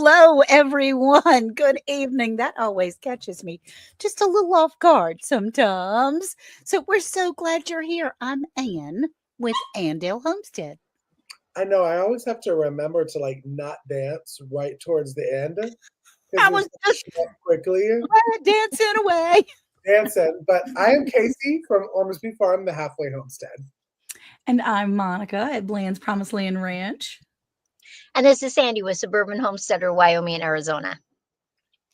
Hello, everyone. Good evening. That always catches me just a little off guard sometimes. So we're so glad you're here. I'm Ann with Andale Homestead. I know. I always have to remember to like not dance right towards the end because I we was just quickly dancing away. dancing. But I am Casey from Ormsby Farm, the halfway homestead. And I'm Monica at Bland's Promised Land Ranch. And this is Sandy with Suburban Homesteader, Wyoming and Arizona.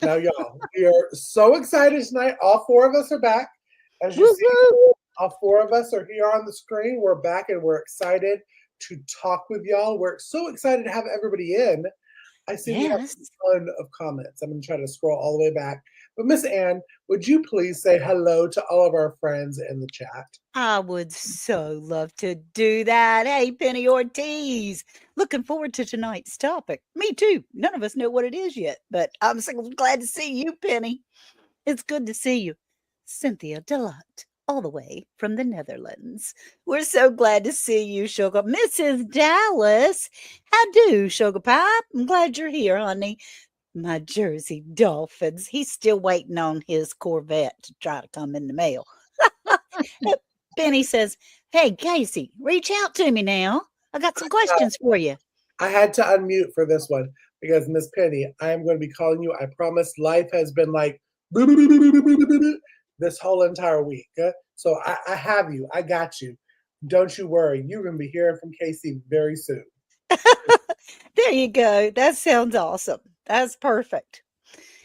Now, y'all, we are so excited tonight. All four of us are back. As you see, all four of us are here on the screen. We're back and we're excited to talk with y'all. We're so excited to have everybody in. I see we have a ton of comments. I'm going to try to scroll all the way back. But Miss Ann, would you please say hello to all of our friends in the chat? I would so love to do that. Hey, Penny Ortiz. Looking forward to tonight's topic. Me too. None of us know what it is yet, but I'm so glad to see you, Penny. It's good to see you. Cynthia Delight, all the way from the Netherlands. We're so glad to see you, Sugar. Mrs. Dallas, how do, Sugar Pie? I'm glad you're here, honey. My Jersey Dolphins. He's still waiting on his Corvette to try to come in the mail. Penny says, hey, Casey, reach out to me now. I got some questions for you. I had to unmute for this one because Miss Penny, I am going to be calling you. I promise life has been like this whole entire week. So I have you. I got you. Don't you worry. You're going to be hearing from Casey very soon. There you go. That sounds awesome. That's perfect.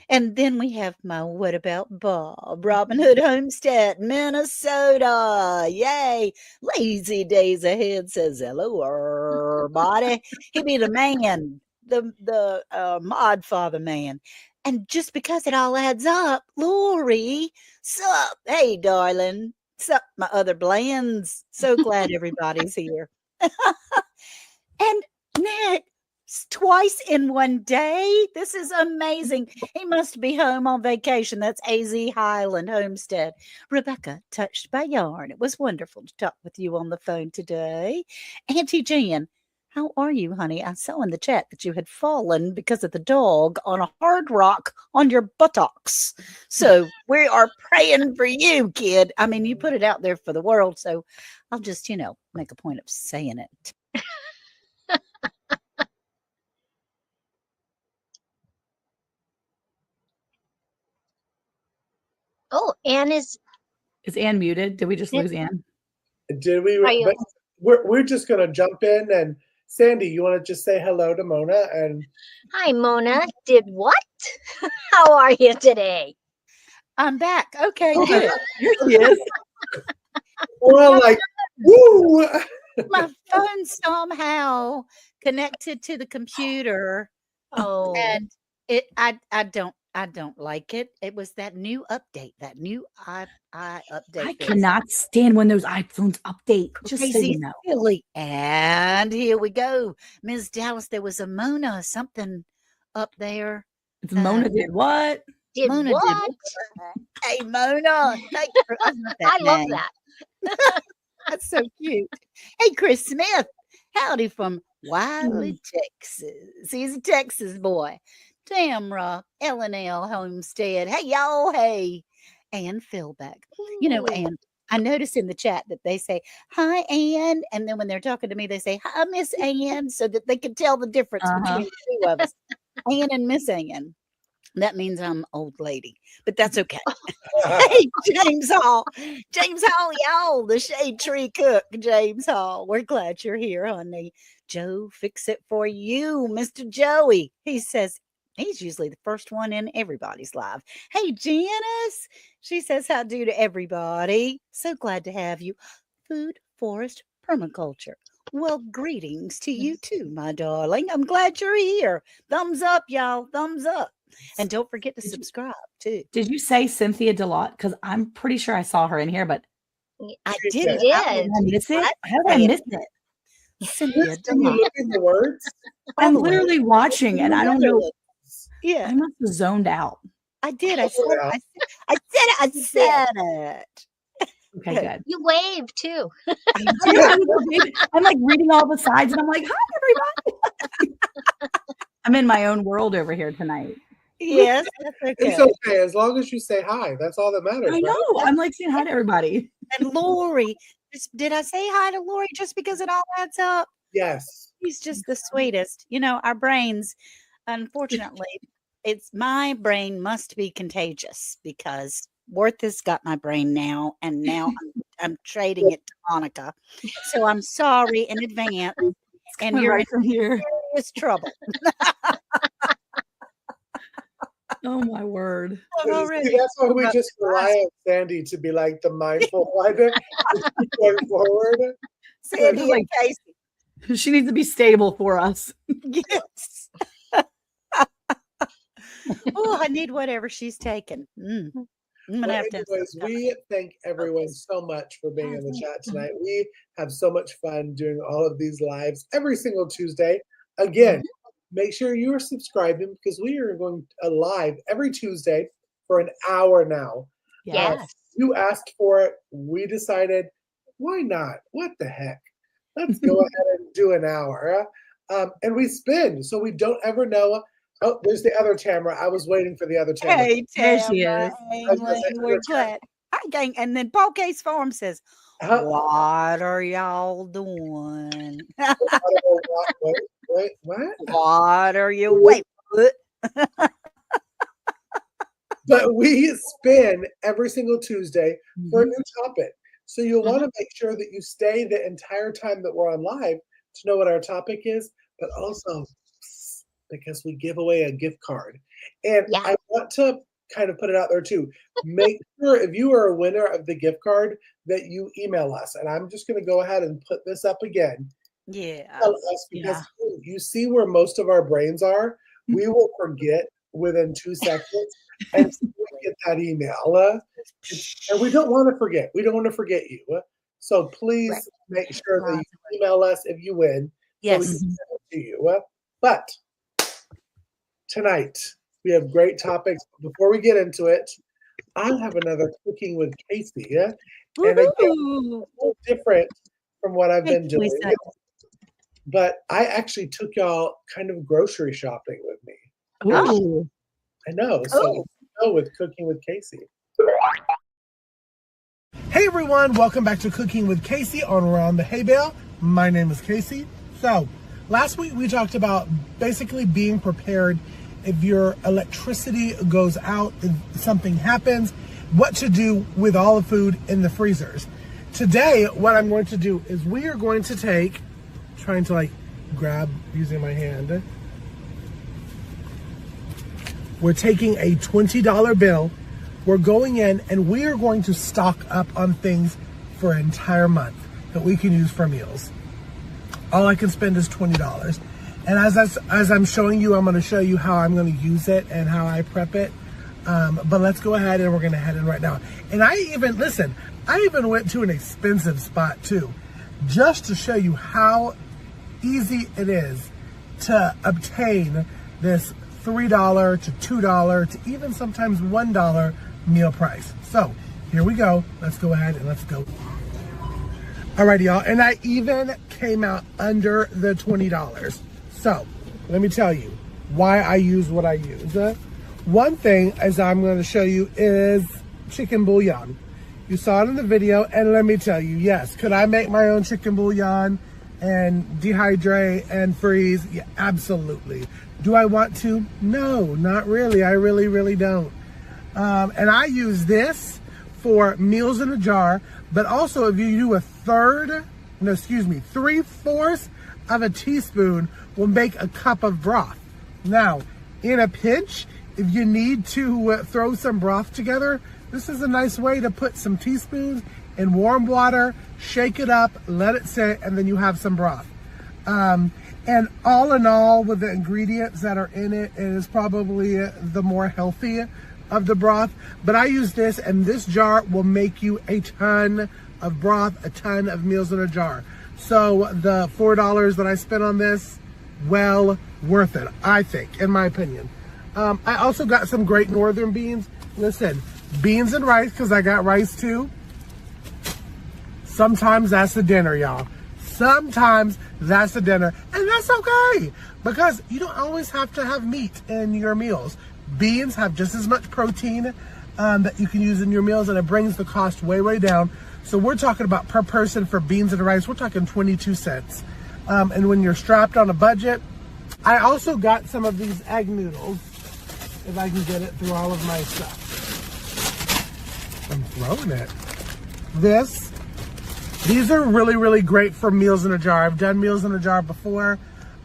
And then we have my What About Bob, Robin Hood Homestead, Minnesota. Yay. Lazy days ahead says, hello, everybody. He be the man, the mod father man. And just because it all adds up, Lori, sup? Hey, darling. Sup, my other Blands. So glad everybody's here. And Nick, twice in one day. This is amazing. He must be home on vacation. That's AZ Highland Homestead. Rebecca, touched by yarn. It was wonderful to talk with you on the phone today. Auntie Jan, how are you, honey? I saw in the chat that you had fallen because of the dog on a hard rock on your buttocks. So we are praying for you, kid. I mean, you put it out there for the world, so I'll just, make a point of saying it. Oh, Ann is Ann muted? Did we just lose Ann? Did we? We're just going to jump in. And Sandy, you want to just say hello to Mona? And hi, Mona. Did what? How are you today? I'm back. Okay, good. Here she is. We're all like, woo! My phone somehow connected to the computer. Oh, and I don't like it. It was that new update, that new I update. I cannot stand when those iPhones update. Just so Crazy, you know. silly. And here we go. Ms. Dallas, there was a Mona something up there. It's Mona did what? did Mona what? Hey, Mona. Thank you for I love that. That's so cute. Hey, Chris Smith. Howdy from Wiley, Texas. He's a Texas boy. Tamra, L&L Homestead. Hey, y'all. Hey. Ann Philbeck. Ann, I noticed in the chat that they say, hi, Ann. And then when they're talking to me, they say, hi, Miss Ann, so that they can tell the difference between the two of us. Ann and Miss Ann. That means I'm old lady, but that's okay. Hey, James Hall. James Hall, y'all, the Shade Tree Cook, James Hall. We're glad you're here, honey. Joe, fix it for you, Mr. Joey. He says he's usually the first one in everybody's live. Hey, Janice. She says, how do to everybody. So glad to have you. Food, forest, permaculture. Well, greetings to you too, my darling. I'm glad you're here. Thumbs up, y'all. Thumbs up. And don't forget to subscribe too. Did you say Cynthia Delott? Because I'm pretty sure I saw her in here, but I did. You how did I miss it? How did I miss it? Cynthia Can you look in the words? I'm literally watching and I don't know. Yeah, I must have zoned out. I did. I said it. Okay, good. You waved too. I'm like reading all the sides and I'm like, hi, everybody. I'm in my own world over here tonight. Yes, that's It's okay. okay as long as you say hi. That's all that matters. I right? know. I'm like saying hi to everybody. And Lori, did I say hi to Lori just because it all adds up? Yes. She's just the sweetest. You know, our brains, unfortunately, it's my brain must be contagious because Worth has got my brain now, and now I'm trading it to Monica. So I'm sorry in advance, and Coming you're right in from here. serious trouble. Oh my word. I've already See, that's why we got just rely on Sandy to be like the mindful one to keep going forward. Sandy Like- and Casey. She needs to be stable for us. Yes. Oh, I need whatever she's taking. I'm gonna Well, have to. anyways, we thank everyone so much for being in the chat tonight. We have so much fun doing all of these lives every single Tuesday. Again, make sure you are subscribing because we are going live every Tuesday for an hour now. Yes. You asked for it. We decided, why not? What the heck? Let's go ahead and do an hour. And we spin, so we don't ever know. Oh, there's the other Tamara. I was waiting for the other Tamara. Hey, There she Tamara, is. I was gonna say, Ainley, we're other glad. Hi, gang. And then Paul Case Farm says, Huh? "What are y'all doing? Wait, what? What are you wait? What? But we spin every single Tuesday for a new topic. So you'll want to make sure that you stay the entire time that we're on live to know what our topic is, but also because we give away a gift card. And Yeah. I want to kind of put it out there too. Make sure if you are a winner of the gift card that you email us. And I'm just going to go ahead and put this up again. Yeah. Tell us because you see where most of our brains are. We will forget within 2 seconds and we get that email. And we don't want to forget. We don't want to forget you. So please make sure that you email us if you win. So we Yes. can send it to you. But tonight we have great topics. Before we get into it, I have another cooking with Casey. And again, Woohoo. a little different from what I've been doing. Lisa. But I actually took y'all kind of grocery shopping with me. Ooh. I know. So go with Cooking with Casey. Hey everyone, welcome back to Cooking with Casey on Around the Hay Bale. My name is Casey. So last week we talked about basically being prepared if your electricity goes out, if something happens, what to do with all the food in the freezers. Today, what I'm going to do is we are going to take, trying to like grab using my hand. We're taking a $20 bill. We're going in and we are going to stock up on things for an entire month that we can use for meals. All I can spend is $20. And as I'm showing you, I'm going to show you how I'm going to use it and how I prep it. But let's go ahead and we're going to head in right now. And I even went to an expensive spot too, just to show you how easy it is to obtain this $3 to $2 to even sometimes $1 meal price. So here we go. Let's go ahead and let's go. Alrighty, y'all. And I even came out under the $20. So let me tell you why I use what I use. One thing, as I'm going to show you, is chicken bouillon. You saw it in the video, and let me tell you, yes, could I make my own chicken bouillon and dehydrate and freeze? Yeah, absolutely. Do I want to? No, not really. I really, really don't. And I use this for meals in a jar, but also if you do 3/4 of a teaspoon will make a cup of broth. Now, in a pinch, if you need to throw some broth together, this is a nice way to put some teaspoons in warm water, shake it up, let it sit, and then you have some broth. And all in all, with the ingredients that are in it, it is probably the more healthy of the broth. But I use this, and this jar will make you a ton of broth, a ton of meals in a jar. So the $4 that I spent on this, well worth it, I think, in my opinion. I also got some great northern beans. Listen, beans and rice, because I got rice too. Sometimes that's the dinner, y'all. Sometimes that's the dinner, and that's okay because you don't always have to have meat in your meals. Beans have just as much protein that you can use in your meals, and it brings the cost way, way down. So we're talking about per person for beans and rice, we're talking 22 cents. And when you're strapped on a budget, I also got some of these egg noodles, if I can get it through all of my stuff. I'm throwing it. These are really, really great for meals in a jar. I've done meals in a jar before.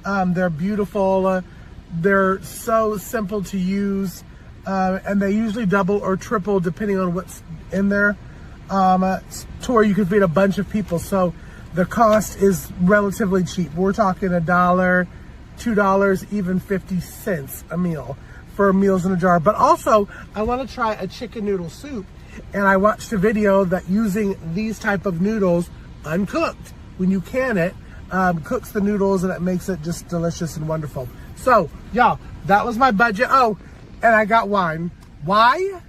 They're beautiful. They're so simple to use. And they usually double or triple depending on what's in there. To where you can feed a bunch of people. So the cost is relatively cheap. We're talking $1, $2, even 50 cents a meal for meals in a jar. But also, I want to try a chicken noodle soup. And I watched a video that using these type of noodles uncooked, when you can it, cooks the noodles and it makes it just delicious and wonderful. So, y'all, that was my budget. Oh, and I got wine. Why?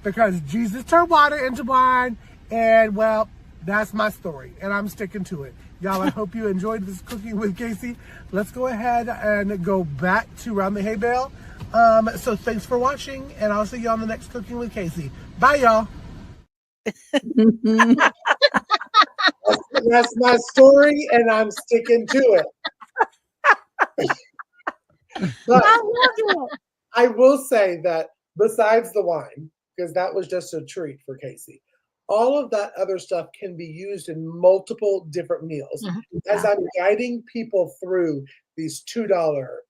Because Jesus turned water into wine, and well, that's my story, and I'm sticking to it. Y'all, I hope you enjoyed this Cooking with Casey. Let's go ahead and go back to Round the Hay Bale. So thanks for watching, and I'll see you on the next Cooking with Casey. Bye, y'all. That's my story, and I'm sticking to it. But I will say that besides the wine, because that was just a treat for Casey, all of that other stuff can be used in multiple different meals. As I'm guiding people through these $2,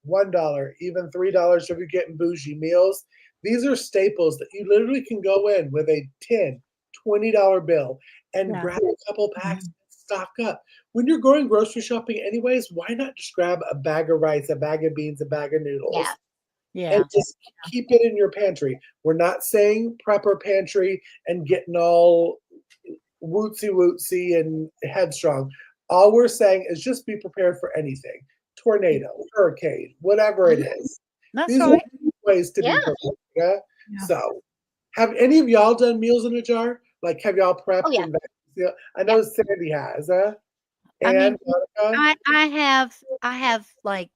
$1, even $3 if you're getting bougie meals, these are staples that you literally can go in with a $10, $20 bill and grab a couple packs and stock up. When you're going grocery shopping anyways, why not just grab a bag of rice, a bag of beans, a bag of noodles? And just keep it in your pantry. We're not saying prepper pantry and getting all wootsy and headstrong. All we're saying is just be prepared for anything. Tornado, hurricane, whatever it is. These are ways to be prepared. Yeah? So, have any of y'all done meals in a jar? Like, have y'all prepped? And I know Sandy has. And I have like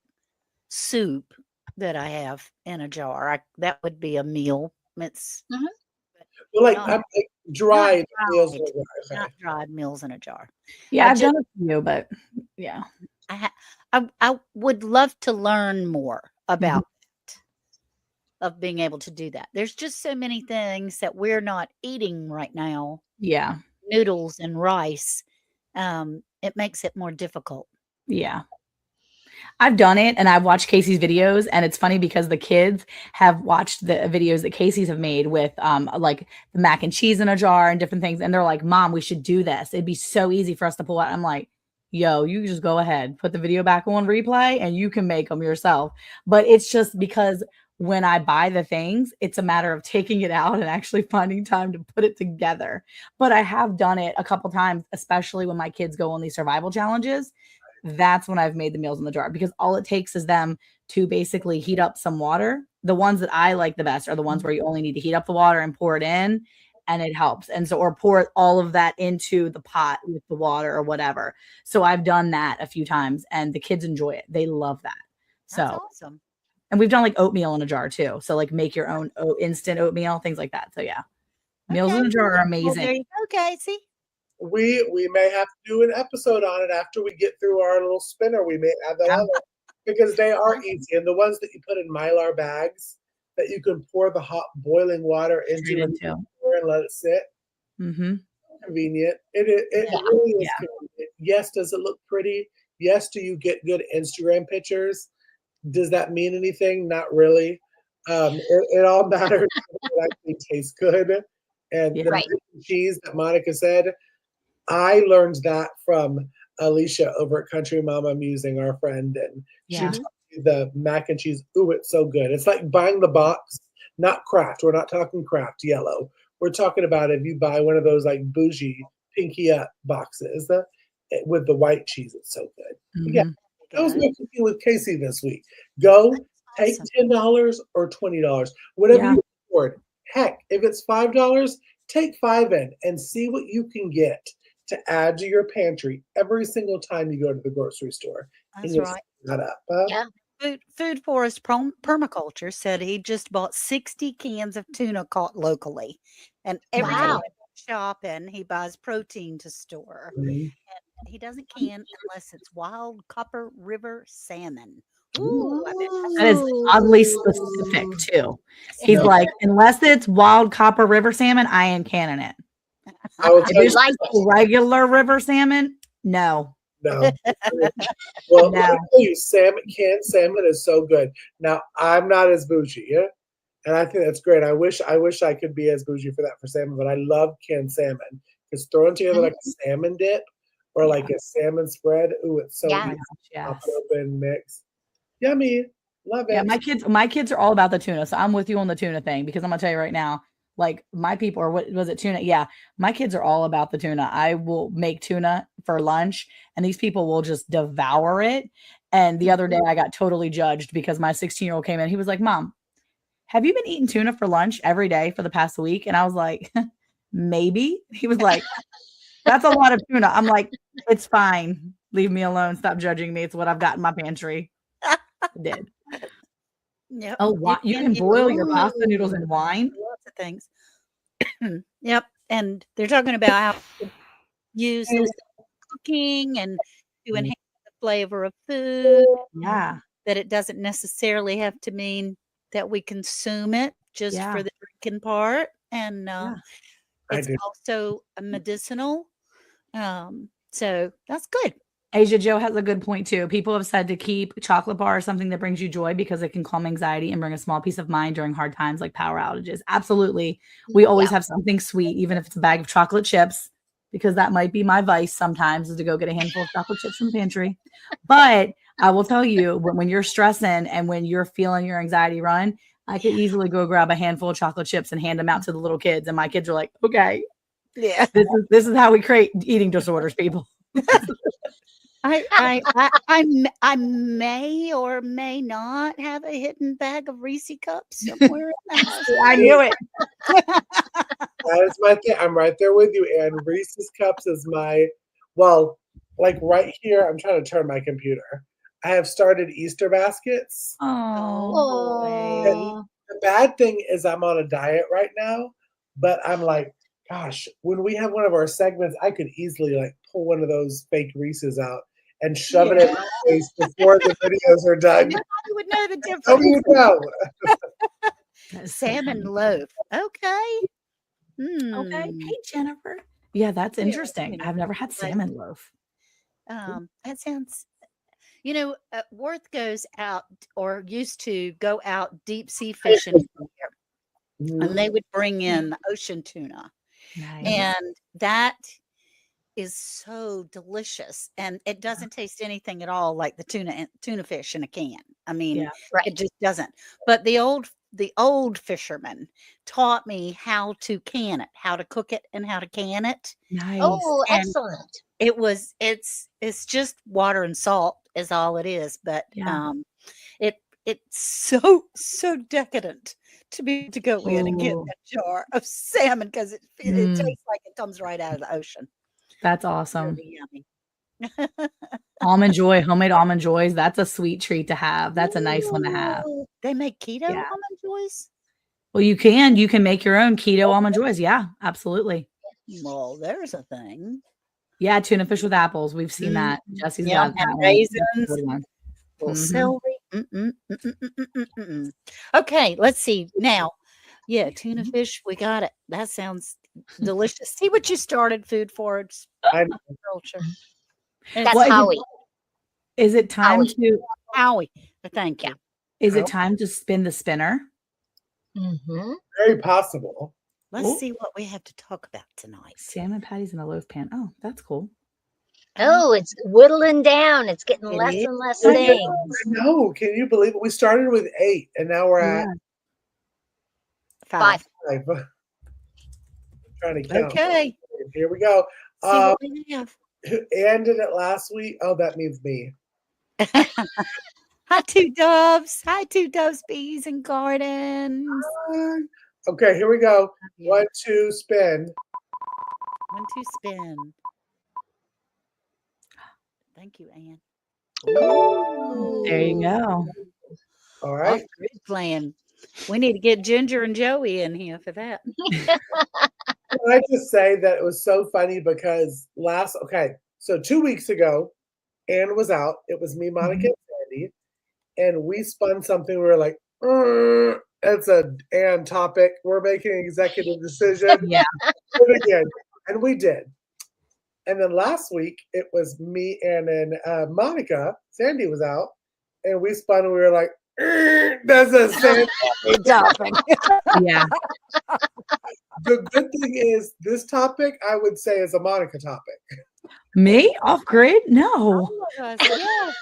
soup that I have in a jar. That would be a meal. It's well, like dried meals in a jar. Not dried meals in a jar. Yeah, I've done a few, but yeah. I would love to learn more about it, of being able to do that. There's just so many things that we're not eating right now. Yeah. Noodles and rice. It makes it more difficult. Yeah. I've done it, and I've watched Casey's videos, and it's funny because the kids have watched the videos that Casey's have made with like the mac and cheese in a jar and different things, and they're like, Mom, we should do this. It'd be so easy for us to pull out. I'm like, yo, you just go ahead, put the video back on replay, and you can make them yourself. But it's just because when I buy the things, it's a matter of taking it out and actually finding time to put it together. But I have done it a couple times, especially when my kids go on these survival challenges. That's when I've made the meals in the jar, because all it takes is them to basically heat up some water. The ones that I like the best are the ones where you only need to heat up the water and pour it in, and it helps. And so, or pour all of that into the pot with the water or whatever. So I've done that a few times, and the kids enjoy it. They love that. That's so awesome. And we've done like oatmeal in a jar too. So like make your own instant oatmeal, things like that. So yeah, meals in a jar are amazing. Well, there you go, Casey. We may have to do an episode on it after we get through our little spinner. We may add that on there because they are easy. And the ones that you put in Mylar bags that you can pour the hot boiling water into and let it sit. Convenient. It really is convenient. Yes, does it look pretty? Yes, do you get good Instagram pictures? Does that mean anything? Not really. It all matters. It actually tastes good. And the mac and cheese that Monica said, I learned that from Alicia over at Country Mama Musing, our friend, and she taught me the mac and cheese. Ooh, it's so good. It's like buying the box, not Kraft. We're not talking Kraft yellow. We're talking about if you buy one of those like bougie pinky up boxes with the white cheese. It's so good. Yeah, that was my Cooking with Casey this week. Go take $10 or $20, whatever you afford. Heck, if it's $5, take 5 in and see what you can get to add to your pantry every single time you go to the grocery store. And That's you'll right. set that up. Huh? Yeah. Food Forest Permaculture said he just bought 60 cans of tuna caught locally. And every time Wow. he goes shopping, he buys protein to store. Mhm. And he doesn't can unless it's wild Copper River salmon. Ooh. Ooh, I bet That is oddly specific too. He's Yeah. like, unless it's wild Copper River salmon, I ain't canning it. I will If tell you it's Like just regular river salmon, no. no. Well, let No. me tell you, canned salmon is so good. Now, I'm not as bougie, yeah? And I think that's great. I wish I could be as bougie for that for salmon, but I love canned salmon. Because throwing together like a salmon dip or Yeah. like a salmon spread, ooh, it's so Oh Yeah. my easy. gosh, Pop yes. it open, mix. Yummy. Love Yeah, it. my kids are all about the tuna. So I'm with you on the tuna thing because I'm gonna tell you right now, like my people are what was it, tuna? Yeah, my kids are all about the tuna. I will make tuna for lunch and these people will just devour it. And the other day I got totally judged because my 16-year-old came in. He was like, Mom, have you been eating tuna for lunch every day for the past week? And I was like, maybe. He was like, that's a lot of tuna. I'm like, it's fine. Leave me alone. Stop judging me. It's what I've got in my pantry. I did. Yep. Oh, you can use boil your pasta noodles in wine? lots of things. Yep. And they're talking about how to use those in cooking and to enhance the flavor of food. Yeah. That it doesn't necessarily have to mean that we consume it just Yeah. for the drinking part. And Yeah. I it's do. also a medicinal. So that's good. Asia Joe has a good point too. People have said to keep chocolate bar something that brings you joy because it can calm anxiety and bring a small peace of mind during hard times like power outages. Absolutely. We always have something sweet, even if it's a bag of chocolate chips, because that might be my vice sometimes is to go get a handful of chocolate chips from the pantry. But I will tell you, when you're stressing and when you're feeling your anxiety run, I could easily go grab a handful of chocolate chips and hand them out to the little kids. And my kids are like, okay, Yeah. this is how we create eating disorders, people. I may or may not have a hidden bag of Reese cups somewhere in the house. I knew it. That is my thing. I'm right there with you. And Reese's Cups is like right here. I'm trying to turn my computer. I have started Easter baskets. Oh, Oh. The bad thing is I'm on a diet right now, but I'm like, gosh, when we have one of our segments, I could easily like pull one of those fake Reese's out and shove it in my face before the videos are done. Nobody would know the How do difference. you know? Salmon loaf. Okay. Okay. Hey, Jennifer. Yeah, that's interesting. you I've never had like- salmon loaf. That sounds. Worth goes out or used to go out deep sea fishing here, Mhm. and they would bring in the ocean tuna, Nice. and that is so delicious, and it doesn't taste anything at all like the tuna fish in a can. I mean, Yeah. Right. it just doesn't. But the old fisherman taught me how to can it, how to cook it, and how to can it. Nice. Oh, And excellent. it's just water and salt is all it is, but Yeah. it's so decadent to be able to go in and get Ooh. a jar of salmon because it Mm. tastes like it comes right out of the ocean. That's awesome. Really yummy. Almond Joy, homemade almond joys. That's a sweet treat to have. That's a nice one to have. Ooh, they make keto Yeah. almond joys? Well, you can make your own keto almond joys. Yeah, absolutely. Well, there's a thing. Yeah, tuna fish with apples. We've seen that. Jesse's Yeah, got that and one. raisins. Good one. Little Mhm. celery. Okay, let's see. Now, yeah, tuna fish, we got it. That sounds delicious. See what you started, Food Forest I know. Culture. That's What is it- Howie. Is it time Howie. to Howie. Thank you. is it time to spin the spinner? Mm-hmm. Very possible. Let's Oh. see what we have to talk about tonight. Salmon patties in a loaf pan. Oh, that's cool. Oh, it's whittling down. It's getting It less is. and less I things. know. Can you believe it? We started with 8 and now we're at 5. 5. 5. Trying to count. Okay. Here we go. See what we have. Ann did it last week. Oh, that means me. Hi, Two Doves. Hi, Two Doves, Bees and Gardens. Okay, here we go. 1, 2, spin. 1, 2, spin. Thank you, Ann. There you go. All right. Off-grid plan. We need to get Ginger and Joey in here for that. Can I just say that it was so funny because so 2 weeks ago, Ann was out. It was me, Monica, and Sandy, and we spun something. We were like, it's a Ann topic. We're making an executive decision. Yeah. Again, and we did. And then last week, it was me and then Monica. Sandy was out, and we spun. And we were like, that's a Sandy topic. Yeah. The good thing is, this topic I would say is a Monica topic. Me? Off grid? No. All of us, yeah.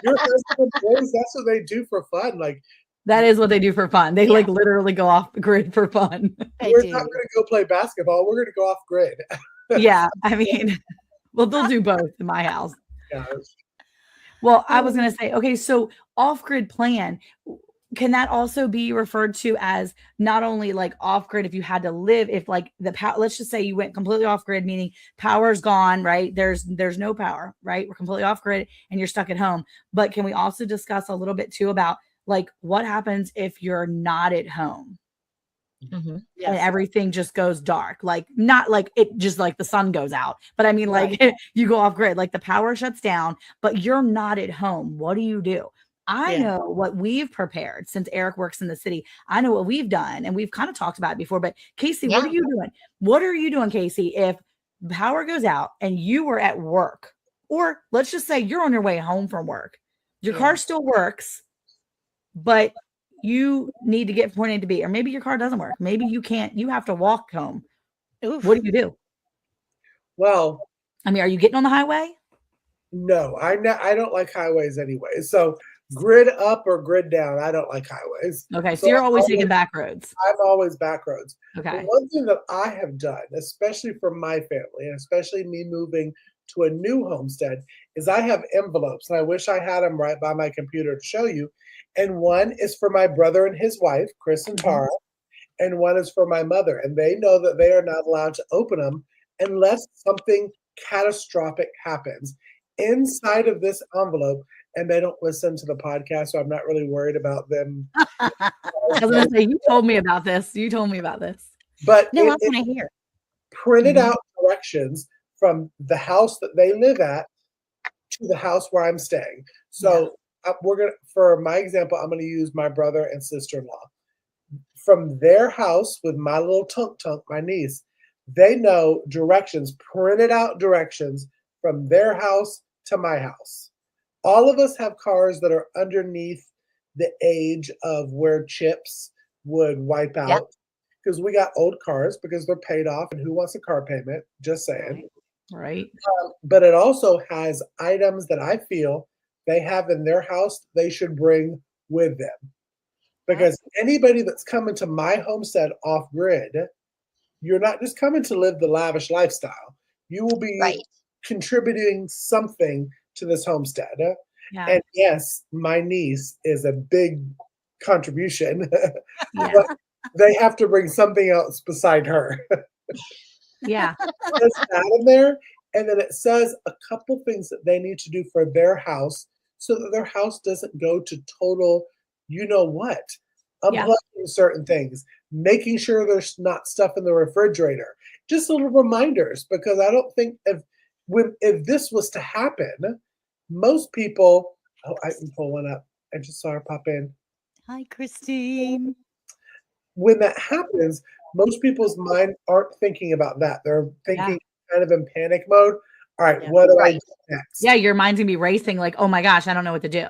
Your husband and boys, that's what they do for fun. Like, That is what they do for fun. They Yeah. like literally go off the grid for fun. They we're do. not going to go play basketball. We're going to go off grid. Yeah. I mean, well, they'll do both in my house. Yeah. Well, I was going to say, okay, so off grid plan, can that also be referred to as not only like off grid if you had to live, if like the power, let's just say you went completely off grid, meaning power's gone, right? There's no power, right? We're completely off grid and you're stuck at home. But can we also discuss a little bit too about like what happens if you're not at home? Mhm. Yes. And everything just goes dark, like not like it just like the sun goes out, but I mean like you go off grid, like the power shuts down, but you're not at home. What do you do? I Yeah. know what we've prepared since Eric works in the city. I know what we've done, and we've kind of talked about it before. But Casey, what Yeah. are you doing? What are you doing, Casey, if power goes out and you were at work, or let's just say you're on your way home from work, your Yeah. car still works, but you need to get from point A to B, or maybe your car doesn't work. Maybe you can't, you have to walk home. Oof. What do you do? Well, I mean, are you getting on the highway? no, I don't like highways anyway. So grid up or grid down, I don't like highways. Okay, so you're always taking back roads. I'm always back roads. Okay. But one thing that I have done, especially for my family, and especially me moving to a new homestead, is I have envelopes, and I wish I had them right by my computer to show you. And one is for my brother and his wife, Chris and Tara, and one is for my mother. And they know that they are not allowed to open them unless something catastrophic happens inside of this envelope. And they don't listen to the podcast, so I'm not really worried about them. I was going to say, you told me about this. You told me about this. But No, I it want to hear. printed out directions from the house that they live at to the house where I'm staying. So we're gonna, for my example, I'm gonna use my brother and sister-in-law. From their house with my little tunk, my niece, they know directions, printed out directions from their house to my house. All of us have cars that are underneath the age of where chips would wipe out. Because we got old cars because they're paid off, and who wants a car payment? Just saying. Right. But it also has items that I feel they have in their house they should bring with them. Because anybody that's coming to my homestead off grid, you're not just coming to live the lavish lifestyle. You will be contributing something to this homestead. Yeah. And yes, my niece is a big contribution. Yeah. But they have to bring something else beside her. Yeah. There's that in there. And then it says a couple things that they need to do for their house so that their house doesn't go to total, you know what, unplugging certain things, making sure there's not stuff in the refrigerator. Just little reminders, because I don't think if this was to happen, most people, I can pull one up. I just saw her pop in. Hi, Christine. When that happens, most people's mind aren't thinking about that. They're thinking kind of in panic mode. All right, what do I do next? Yeah, your mind's gonna be racing like, oh my gosh, I don't know what to do.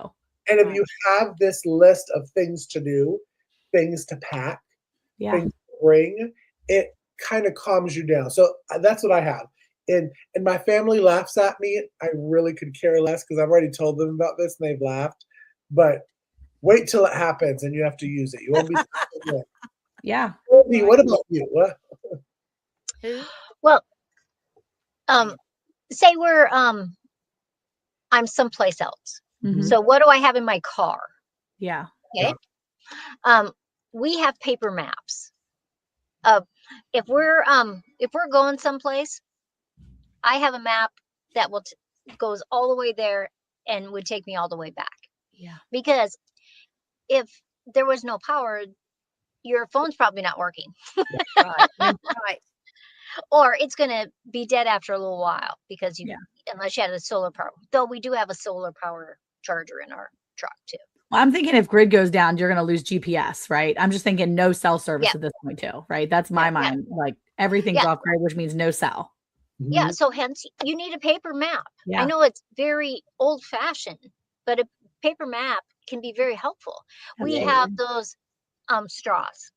And if you have this list of things to do, things to pack, things to bring, it kind of calms you down. So that's what I have. And my family laughs at me. I really could care less because I've already told them about this and they've laughed. But wait till it happens and you have to use it. You won't be. Yeah. What about you? Well, say we're I'm someplace else. Mhm. So what do I have in my car? Yeah. Okay. We have paper maps. If we're going someplace, I have a map that will goes all the way there and would take me all the way back. Yeah. Because if there was no power, your phone's probably not working, Right. That's right. or it's going to be dead after a little while because Yeah. unless you had a solar power. Though we do have a solar power charger in our truck too. Well, I'm thinking if grid goes down, you're going to lose GPS, right? I'm just thinking no cell service Yeah. at this point too, right? That's my mind. Like everything's Yeah. off grid, which means no cell. Yeah. So hence you need a paper map. Yeah. I know it's very old fashioned, but a paper map can be very helpful. We Absolutely. have those straws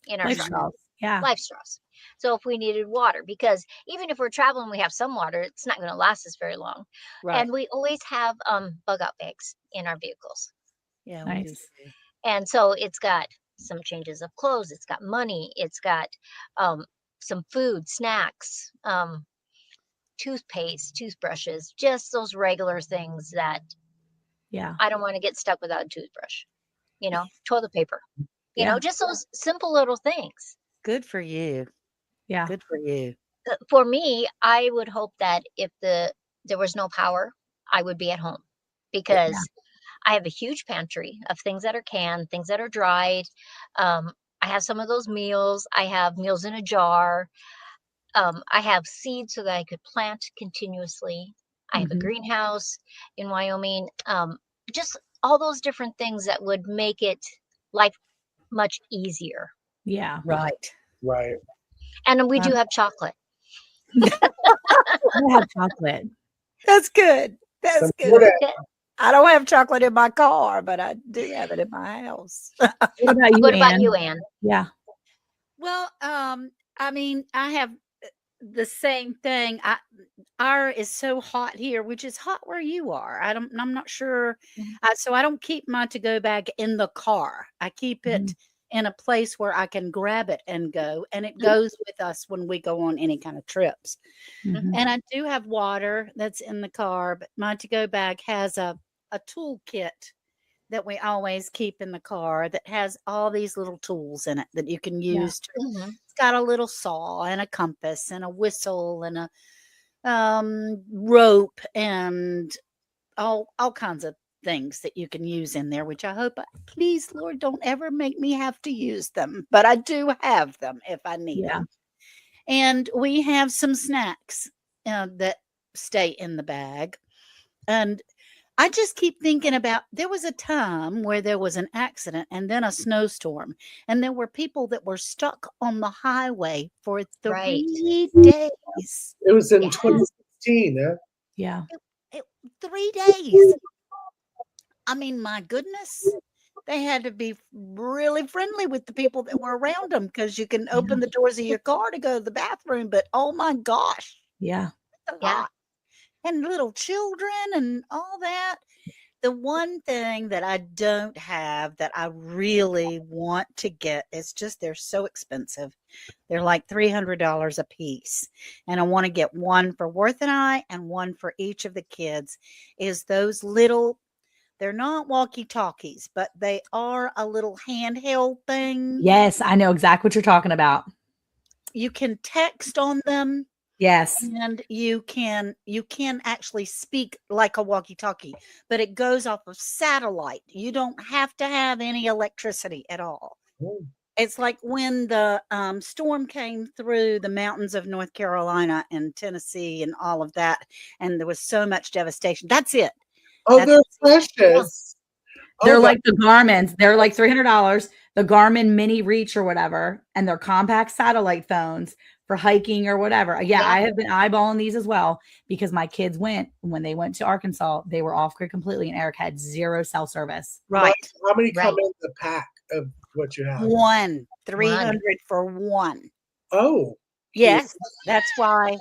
in our Life truck. straws. Yeah. Life straws. So if we needed water, because even if we're traveling, we have some water, it's not going to last us very long. Right. And we always have bug out bags in our vehicles. Yeah. Nice. We do. And so it's got some changes of clothes, it's got money, it's got some food, snacks, toothpaste, toothbrushes, just those regular things that Yeah. I don't want to get stuck without a toothbrush, toilet paper, Yeah. just those simple little things. Good for you. Yeah. Good for you. For me, I would hope that if there was no power, I would be at home, because I have a huge pantry of things that are canned, things that are dried. I have some of those meals. I have meals in a jar. I have seeds so that I could plant continuously. I have a Mhm. greenhouse in Wyoming. Just all those different things that would make it life much easier. Yeah. Right. Right. And we do have chocolate. I have chocolate. That's good. That's Some good. good I don't have chocolate in my car, but I do have it in my house. What about you, What about Ann? you, Ann? Yeah. Well, I mean, I have the same thing. Our is so hot here, which is hot where you are. I'm not sure. So I don't keep my to-go bag in the car. I keep it in a place where I can grab it and go, and it goes with us when we go on any kind of trips. Mhm. And I do have water that's in the car, but my to-go bag has a toolkit that we always keep in the car that has all these little tools in it that you can use. It's got a little saw and a compass and a whistle and a rope and all kinds of things that you can use in there, which I hope, please, Lord, don't ever make me have to use them. But I do have them if I need them. And we have some snacks that stay in the bag. And I just keep thinking about, there was a time where there was an accident and then a snowstorm, and there were people that were stuck on the highway for 3 days. It was in 2016. Yeah. 3 days. I mean, my goodness. They had to be really friendly with the people that were around them, because you can open the doors of your car to go to the bathroom, but oh my gosh. Yeah. That's a lot. And little children and all that. The one thing that I don't have that I really want to get is just, they're so expensive. They're like $300 a piece. And I want to get one for Worth and I and one for each of the kids, is those little, they're not walkie-talkies, but they are a little handheld thing. Yes, I know exactly what you're talking about. You can text on them. Yes. And you can actually speak like a walkie-talkie, but it goes off of satellite. You don't have to have any electricity at all. It's like when the storm came through the mountains of North Carolina and Tennessee and all of that, and there was so much devastation. That's it. Oh, they're precious. They're like the Garmin's. They're like $300. The Garmin Mini Reach or whatever, and they're compact satellite phones for hiking or whatever. Yeah, I have been eyeballing these as well, because my kids when they went to Arkansas, they were off grid completely, and Eric had 0 cell service. Right. How many come in the pack of what you have? One. 300 for one. Oh. Yes. That's why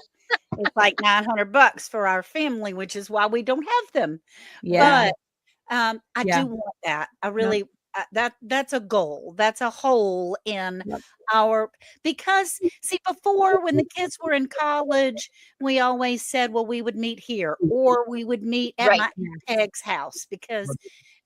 it's like $900 for our family, which is why we don't have them. Yeah. But I do want that. I really, that's a goal. That's a hole in our, because see, before, when the kids were in college, we always said, well, we would meet here, or we would meet at my Aunt Peg's house, because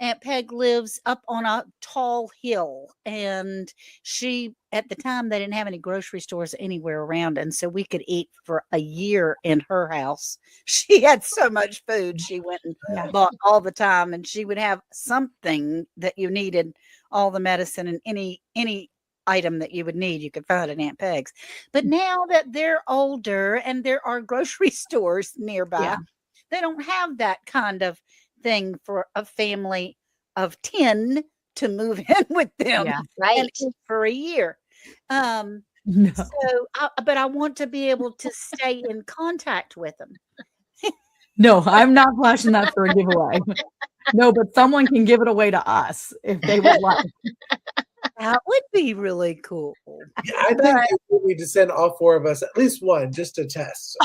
Aunt Peg lives up on a tall hill, and she, at the time, they didn't have any grocery stores anywhere around, and so we could eat for a year in her house. She had so much food, she went and Yeah. bought all the time, and she would have something that you needed, all the medicine and any item that you would need, you could find at Aunt Peg's. But now that they're older and there are grocery stores nearby, Yeah. they don't have that kind of thing for a family of 10 to move in with them Yeah. and Right. eat for a year. No. But I want to be able to stay in contact with them. No, I'm not flashing that for a giveaway. No, but someone can give it away to us if they would like. That would be really cool. Yeah, I think we need to send all 4 of us at least one just to test.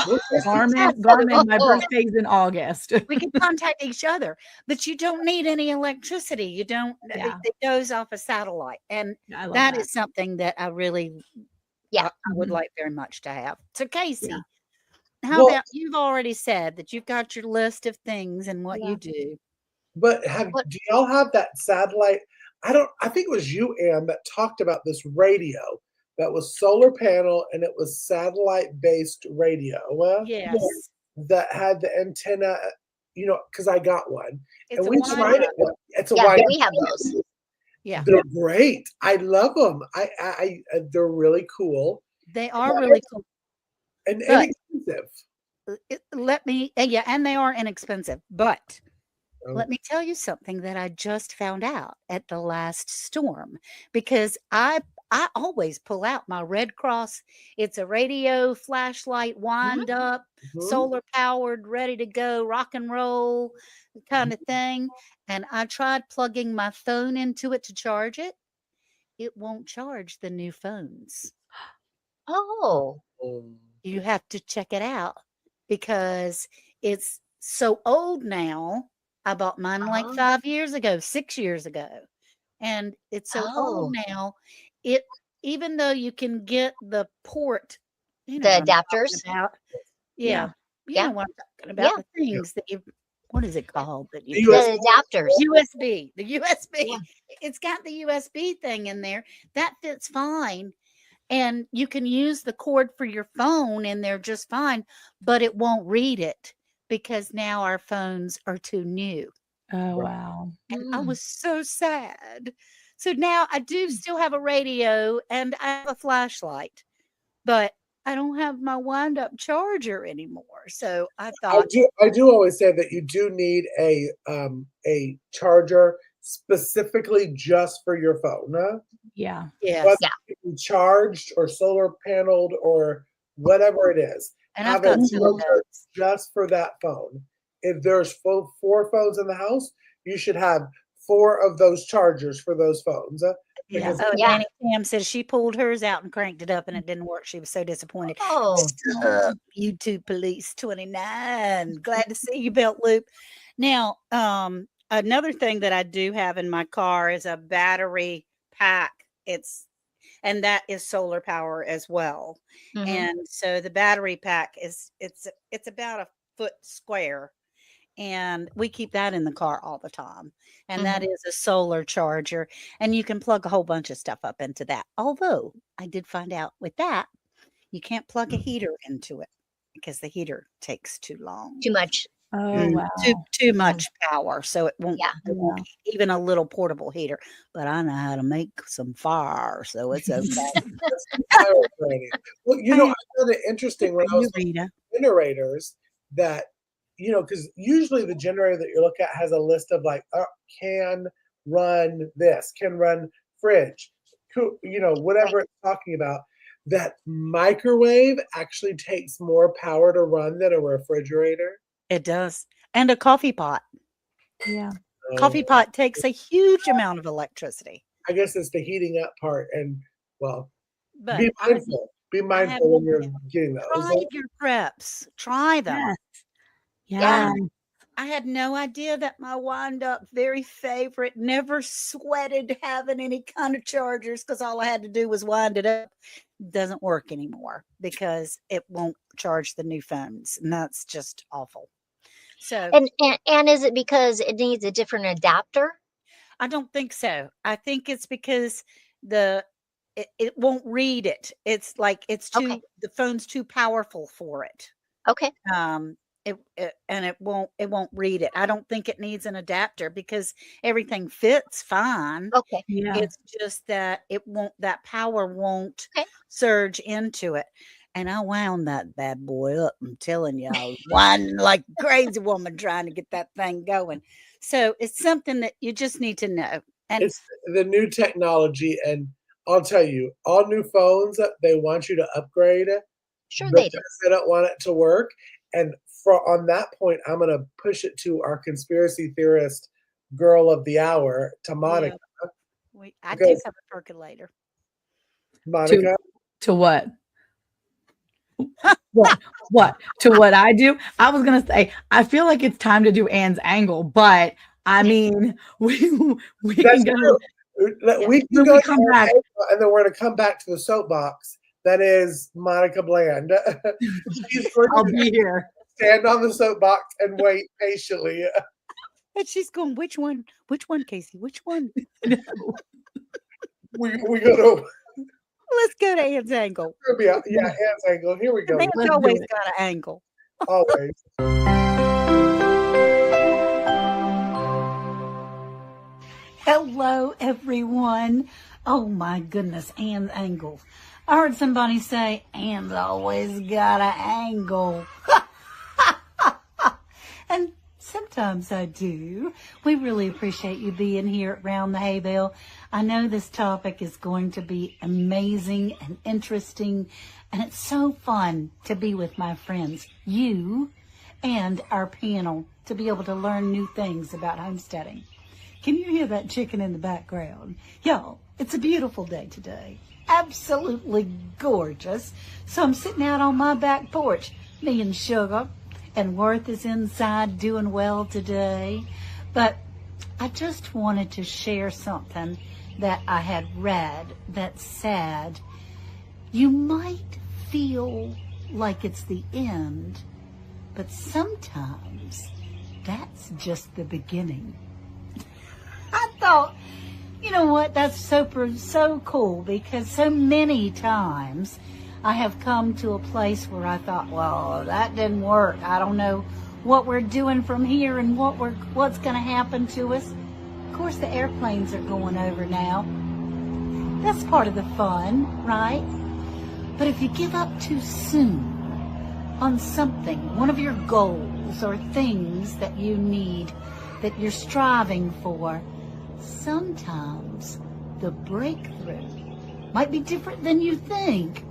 Garmin, my birthday's in August. We can contact each other, but you don't need any electricity. You don't, Yeah. it goes off a satellite. And I love that is something that I really, Yeah. I would like very much to have. So Casey, Yeah. how Well- about, you've already said that you've got your list of things and what Yeah. you do. But do y'all have that satellite? I think it was you, Ann, that talked about this radio that was solar panel and it was satellite based radio. Yes. That had the antenna, because I got one. It's And a we wide tried it. one. It's a Yeah, wide. we have those. Yeah. They're great. I love them. They're really cool They are really cool. and But- inexpensive. Yeah, and they are inexpensive, but Oh. let me tell you something that I just found out at the last storm, because I always pull out my Red Cross. It's a radio flashlight, wind up, Mhm. solar powered, ready to go, rock and roll kind of thing. And I tried plugging my phone into it to charge it. It won't charge the new phones. Oh, You have to check it out because it's so old now. I bought mine like Oh. 5 years ago, 6 years ago. And it's so old now. Even though you can get the port, you know the what I'm talking adapters. about. Yeah. Yeah. You Yeah. know what I'm talking about. Yeah. The things that you, what is it called? That The you US The adapters. USB. The USB. Yeah. It's got the USB thing in there. That fits fine. And you can use the cord for your phone in there just fine, but it won't read it because now our phones are too new. Oh, wow. And I Mm. was so sad. So now I do still have a radio and I have a flashlight, but I don't have my wind up charger anymore. So I thought, I do always say that you do need a charger specifically just for your phone. Huh? Yeah. yes. Whether Yeah. it be charged or solar paneled or whatever it is. And I've Have got a some of charger those. just for that phone. If there's 4 phones in the house, you should have 4 of those chargers for those phones. Yeah. Because Oh, and Yeah. Annie Pam says she pulled hers out and cranked it up and it didn't work. She was so disappointed. Oh, Stop, YouTube Police 29. Glad to see you, Belt Loop. Now, another thing that I do have in my car is a battery pack. And that is solar power as well. mhm. And so the battery pack it's about a foot square. And we keep that in the car all the time. And that is a solar charger. And you can plug a whole bunch of stuff up into that. Although I did find out with that, you can't plug a heater into it because the heater takes too long. Too much. Oh, wow. Too much power. So it won't, Yeah. it won't heat, even a little portable heater. But I know how to make some fire. So it's okay. fire training. Well, I found it interesting when I was looking Rita. at generators that, because usually the generator that you look at has a list of like, can run this, can run fridge, whatever it's talking about. That microwave actually takes more power to run than a refrigerator. It does. And a coffee pot. Yeah. Coffee pot takes a huge amount of electricity. I guess it's the heating up part, and well, But be I- mindful. Be mindful when you're getting those. try your preps. Try them. Yes. Yeah. Yeah. I had no idea that my wind up very favorite never sweated having any kind of chargers because all I had to do was wind it up. Doesn't work anymore because it won't charge the new phones. And that's just awful. So And is it because it needs a different adapter? I don't think so. I think it's because the it won't read it. It's like it's Okay. too the phone's too powerful for it. Okay. Um, and it won't read it. I don't think it needs an adapter because everything fits fine. Okay. Yeah. It's just that that power won't Okay. surge into it. And I wound that bad boy up. I'm telling y'all, whining like a crazy woman trying to get that thing going. So it's something that you just need to know. And It's the new technology, and I'll tell you, all new phones, they want you to upgrade Sure they do. because they don't want it to work. And on that point, I'm going to push it to our conspiracy theorist girl of the hour, to Monica. I do Because have a percolator. Monica, To what? What? To what I do? I was gonna say, I feel like it's time to do Anne's angle, but I mean, we that's can go true. We can when go we to come our back. angle, and then we're going to come back to the soapbox. That is Monica Bland. She's going I'll to be here. stand on the soapbox and wait patiently. And she's going, which one? Which one, Casey? Which one? We go to Let's go to Anne's angle. Anne's angle. Here we The go. man's Let's do always it. got an angle. Always. Hello, everyone. Oh my goodness, Anne's angle. I heard somebody say, Anne's always got an angle. And sometimes I do. We really appreciate you being here around the hay bale. I know this topic is going to be amazing and interesting, and it's so fun to be with my friends, you and our panel, to be able to learn new things about homesteading. Can you hear that chicken in the background? Y'all, it's a beautiful day today. Absolutely gorgeous. So I'm sitting out on my back porch, me and Sugar, and Worth is inside doing well today. But I just wanted to share something that I had read that said, you might feel like it's the end, but sometimes that's just the beginning. I thought, you know what, that's so cool, because so many times I have come to a place where I thought, well, that didn't work. I don't know what we're doing from here and what's going to happen to us. Of course, the airplanes are going over now. That's part of the fun, right? But if you give up too soon on something, one of your goals or things that you need, that you're striving for, sometimes the breakthrough might be different than you think,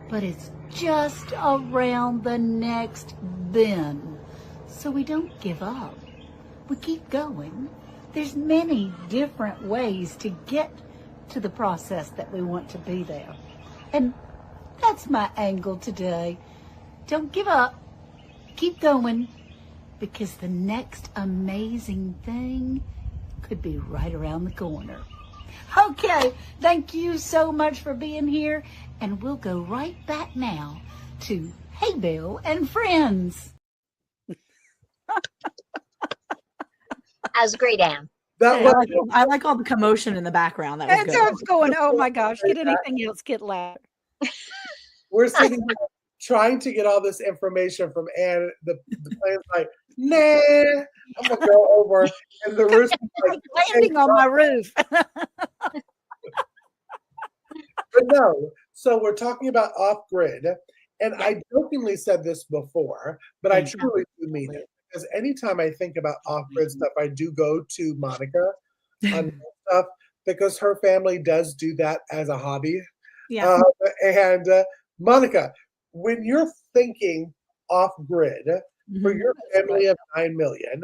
but it's just around the next bend. So we don't give up. We keep going. There's many different ways to get to the process that we want to be there. And that's my angle today. Don't give up. Keep going, because the next amazing thing could be right around the corner. Okay, thank you so much for being here, and we'll go right back now to Hay Bale and Friends. That was great, Anne. That I was, like all the commotion in the background. That was And good. so I was going, oh my gosh, get anything else, get louder. we're sitting here trying to get all this information from Anne. The plane's like, nah, I'm gonna go over, and the rooster's like, Landing on my roof. but no. So we're talking about off-grid, and I jokingly said this before, but I truly do mean it, because anytime I think about off-grid stuff, I do go to Monica on stuff, because her family does do that as a hobby. Yeah. And Monica, when you're thinking off-grid for your family of 9 million,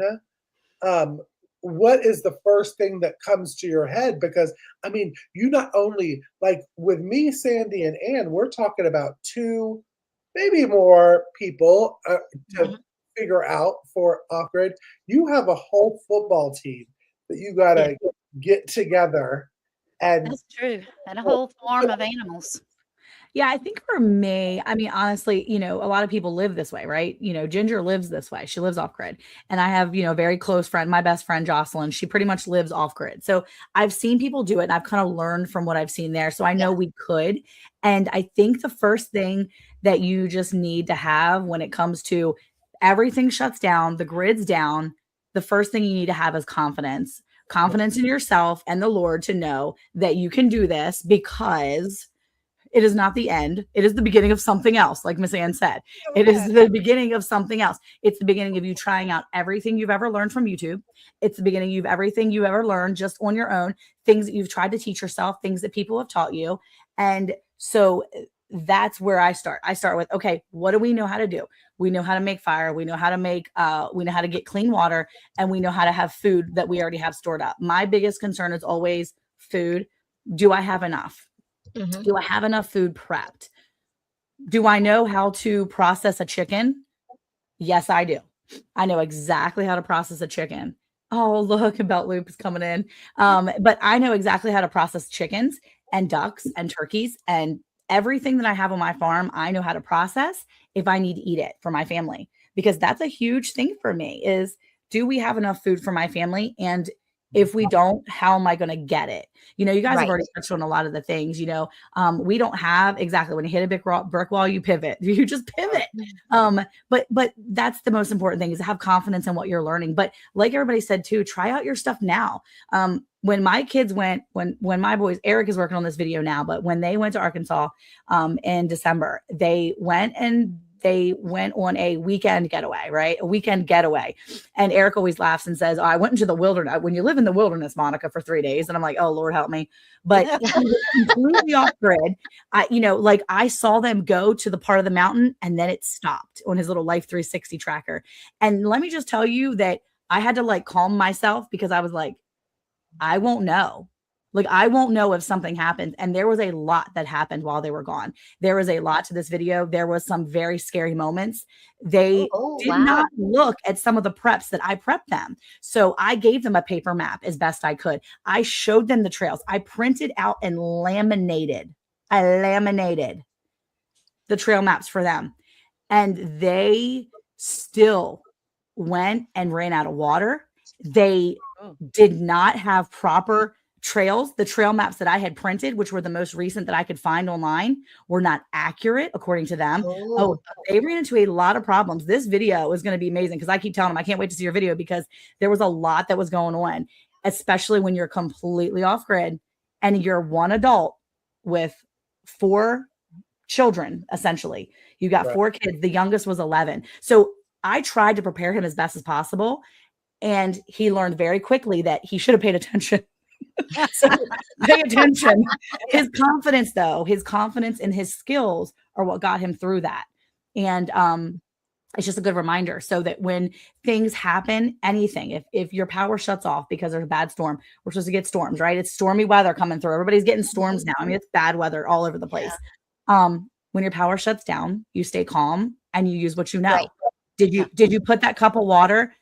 what is the first thing that comes to your head? Because I mean, you not only, like with me, Sandy, and Ann, we're talking about 2, maybe more people to figure out for off-grid. You have a whole football team that you gotta get together, and That's true. And a whole farm of animals. Yeah, I think for me, I mean, honestly, a lot of people live this way, right? Ginger lives this way. She lives off grid. And I have, a very close friend, my best friend, Jocelyn. She pretty much lives off grid. So I've seen people do it and I've kind of learned from what I've seen there. So I Yeah. know we could. And I think the first thing that you just need to have when it comes to everything shuts down, the grid's down, the first thing you need to have is confidence in yourself and the Lord to know that you can do this because it is not the end. It is the beginning of something else. Like Miss Ann said, it is the beginning of something else. It's the beginning of you trying out everything you've ever learned from YouTube. It's the beginning of everything you ever learned just on your own, things that you've tried to teach yourself, things that people have taught you. And so that's where I start. I start with, okay, what do we know how to do? We know how to make fire. We know how to we know how to get clean water, and we know how to have food that we already have stored up. My biggest concern is always food. Do I have enough? Mm-hmm. Do I have enough food prepped? Do I know how to process a chicken? Yes, I do. I know exactly how to process a chicken. Oh, look, Belt Loop is coming in. But I know exactly how to process chickens and ducks and turkeys and everything that I have on my farm. I know how to process if I need to eat it for my family, because that's a huge thing for me is, do we have enough food for my family? And if we don't, how am I going to get it? You guys have Right. already touched on a lot of the things, we don't have exactly, when you hit a brick wall, you pivot, you just pivot. But that's the most important thing, is to have confidence in what you're learning. But like everybody said too, try out your stuff now. When my kids went, when my boys, Eric is working on this video now, but when they went to Arkansas in December, they went on a weekend getaway, right? A weekend getaway. And Eric always laughs and says, oh, I went into the wilderness. When you live in the wilderness, Monica, for 3 days. And I'm like, oh, Lord, help me. But he was completely off grid. I saw them go to the part of the mountain and then it stopped on his little Life 360 tracker. And let me just tell you that I had to calm myself, because I was like, I won't know. I won't know if something happens. And there was a lot that happened while they were gone. There was a lot to this video. There was some very scary moments. They Oh, did wow. not look at some of the preps that I prepped them. So I gave them a paper map as best I could. I showed them the trails. I printed out and laminated the trail maps for them. And they still went and ran out of water. They did not have proper trails. The trail maps that I had printed, which were the most recent that I could find online, were not accurate according to them. Oh, they ran into a lot of problems. This video is going to be amazing, because I keep telling them I can't wait to see your video, because there was a lot that was going on, especially when you're completely off grid and you're one adult with 4 children. Essentially, you got 4 kids. The youngest was 11. So I tried to prepare him as best as possible. And he learned very quickly that he should have paid attention. So pay attention. His confidence, though, his confidence in his skills are what got him through that. And it's just a good reminder, so that when things happen, anything, if your power shuts off because there's a bad storm, we're supposed to get storms, right? It's stormy weather coming through. Everybody's getting storms now. I mean, it's bad weather all over the place. When your power shuts down, you stay calm and you use what you know. Right. Did you put that cup of water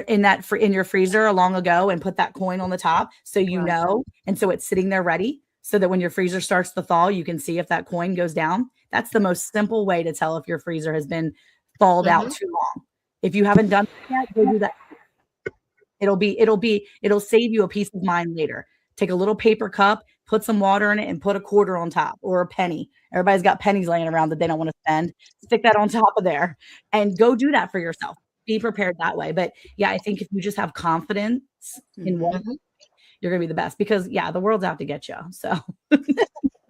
in your freezer long ago and put that coin on the top, so you know, and so it's sitting there ready, so that when your freezer starts to thaw, you can see if that coin goes down? That's the most simple way to tell if your freezer has been thawed out too long. If you haven't done that yet, go do that. It'll save you a peace of mind later. Take a little paper cup, put some water in it, and put a quarter on top, or a penny. Everybody's got pennies laying around that they don't want to spend. Stick that on top of there and go do that for yourself. Be prepared that way. But yeah, I think if you just have confidence in one, you're going to be the best, because the world's out to get you. So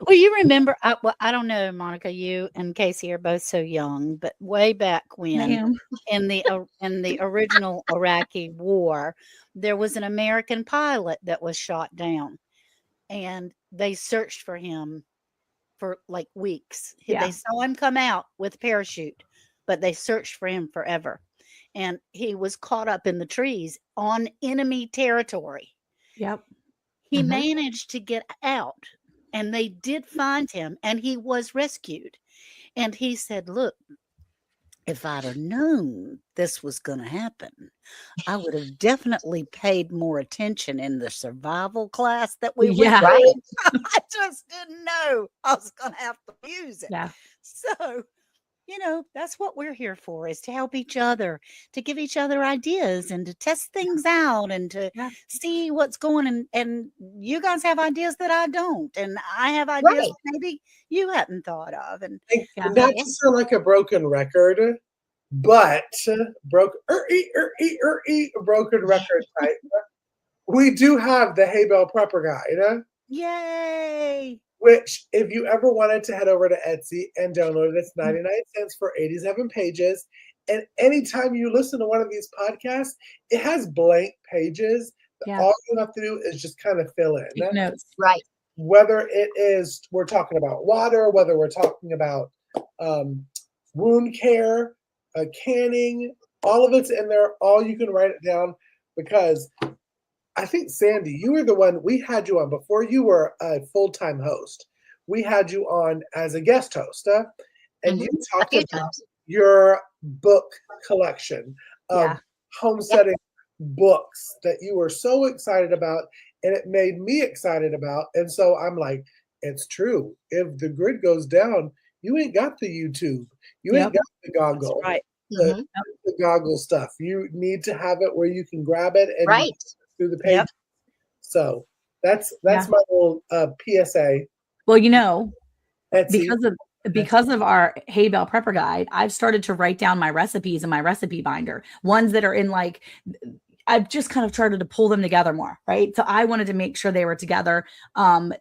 Well, you remember, I don't know, Monica, you and Casey are both so young, but way back when, in the original Iraqi war, there was an American pilot that was shot down, and they searched for him for weeks. They saw him come out with a parachute, but they searched for him forever. And he was caught up in the trees on enemy territory. Yep. He managed to get out, and they did find him, and he was rescued. And he said, look, if I'd have known this was going to happen, I would have definitely paid more attention in the survival class that we were Yeah. Right. doing. I just didn't know I was going to have to use it. Yeah. So, that's what we're here for, is to help each other, to give each other ideas and to test things out and to Yeah. see what's going on. And you guys have ideas that I don't. And I have ideas Right. that maybe you hadn't thought of. And Yeah. Not Yeah. to sound like a broken record, but broken record type. We do have the Hay Bale Prepper Guide, yay. which if you ever wanted to head over to Etsy and download it, it's 99 cents for 87 pages. And anytime you listen to one of these podcasts, it has blank pages. Yeah. All you have to do is just kind of fill in. Take notes. Right. Whether it is we're talking about water, whether we're talking about wound care, canning, all of it's in there. All you can write it down, because I think, Sandy, you were the one, we had you on before you were a full-time host. We had you on as a guest host, and you A talked few about times. your book collection of Yeah. homesteading books that you were so excited about, and it made me excited about. And so I'm like, it's true. If the grid goes down, you ain't got the YouTube. You ain't Yep. got the That's goggle. right. Mhm. The goggle stuff. You need to have it where you can grab it and Right. through the page. Yep. So that's Yeah. my little PSA. Well, Etsy. because of our Hay Bale Prepper Guide, I've started to write down my recipes in my recipe binder. Ones that are in I've just kind of started to pull them together more, right? So I wanted to make sure they were together,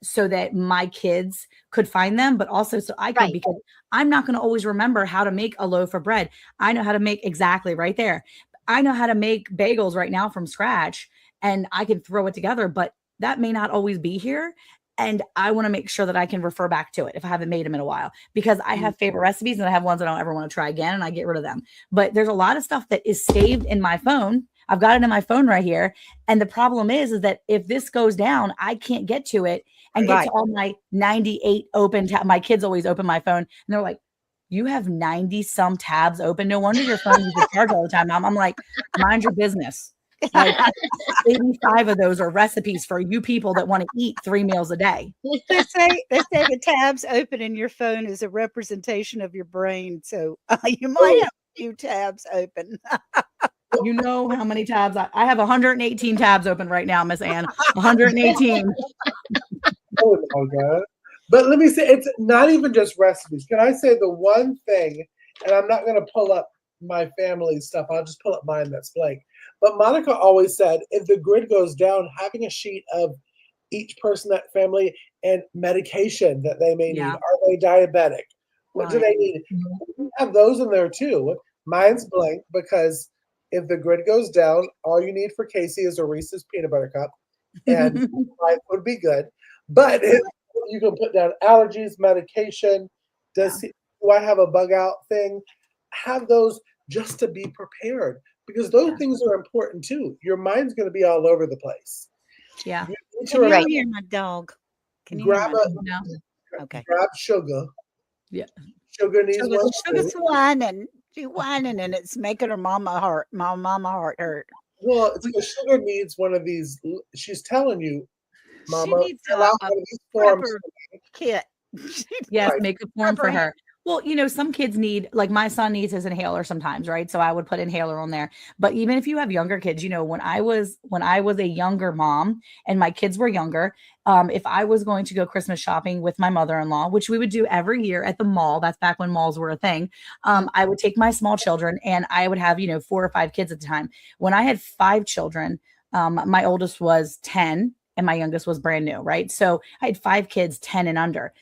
so that my kids could find them, but also so I could, Right. because I'm not going to always remember how to make a loaf of bread. I know how to make exactly right there. I know how to make bagels right now from scratch, and I can throw it together, but that may not always be here. And I want to make sure that I can refer back to it if I haven't made them in a while, because I have favorite recipes and I have ones I don't ever want to try again, and I get rid of them. But there's a lot of stuff that is saved in my phone. I've got it in my phone right here. And the problem is that if this goes down, I can't get to it and get Right. to all my 98 open tabs. My kids always open my phone and they're like, you have 90 some tabs open. No wonder your phone is charged all the time, Mom. I'm like, mind your business. Like 85 of those are recipes for you people that want to eat 3 meals a day. They say the tabs open in your phone is a representation of your brain. So you might have a few tabs open. You know how many tabs I have 118 tabs open right now, Miss Ann. 118. Oh my God. But let me say, it's not even just recipes. Can I say the one thing, and I'm not going to pull up my family stuff, I'll just pull up mine that's blank. But Monica always said, if the grid goes down, having a sheet of each person, that family, and medication that they may need. Yeah. Are they diabetic? What do Right. they need? We have those in there too. Mine's blank because if the grid goes down, all you need for Casey is a Reese's peanut butter cup, and life would be good. But if you can put down allergies, medication. Do I have a bug out thing? Have those just to be prepared, because those things are important too. Your mind's going to be all over the place. Yeah. You need to Can you remember, hear my dog? Can you grab hear my No. Okay. grab sugar. Yeah. Sugar needs one Sugar's too. whining. She's whining, and it's making her my mama heart hurt. Well, it's because sugar needs one of these. She's telling you, She Mama, needs fill out a one of these forms. prepper kit. Yes, Right. make a form for Prepper. her. Well, some kids need, like my son needs his inhaler sometimes, right? So I would put inhaler on there. But even if you have younger kids, when I was a younger mom and my kids were younger, if I was going to go Christmas shopping with my mother-in-law, which we would do every year at the mall, that's back when malls were a thing. I would take my small children, and I would have, 4 or 5 kids at the time. When I had 5 children, my oldest was 10 and my youngest was brand new, right? So I had 5 kids, 10 and under.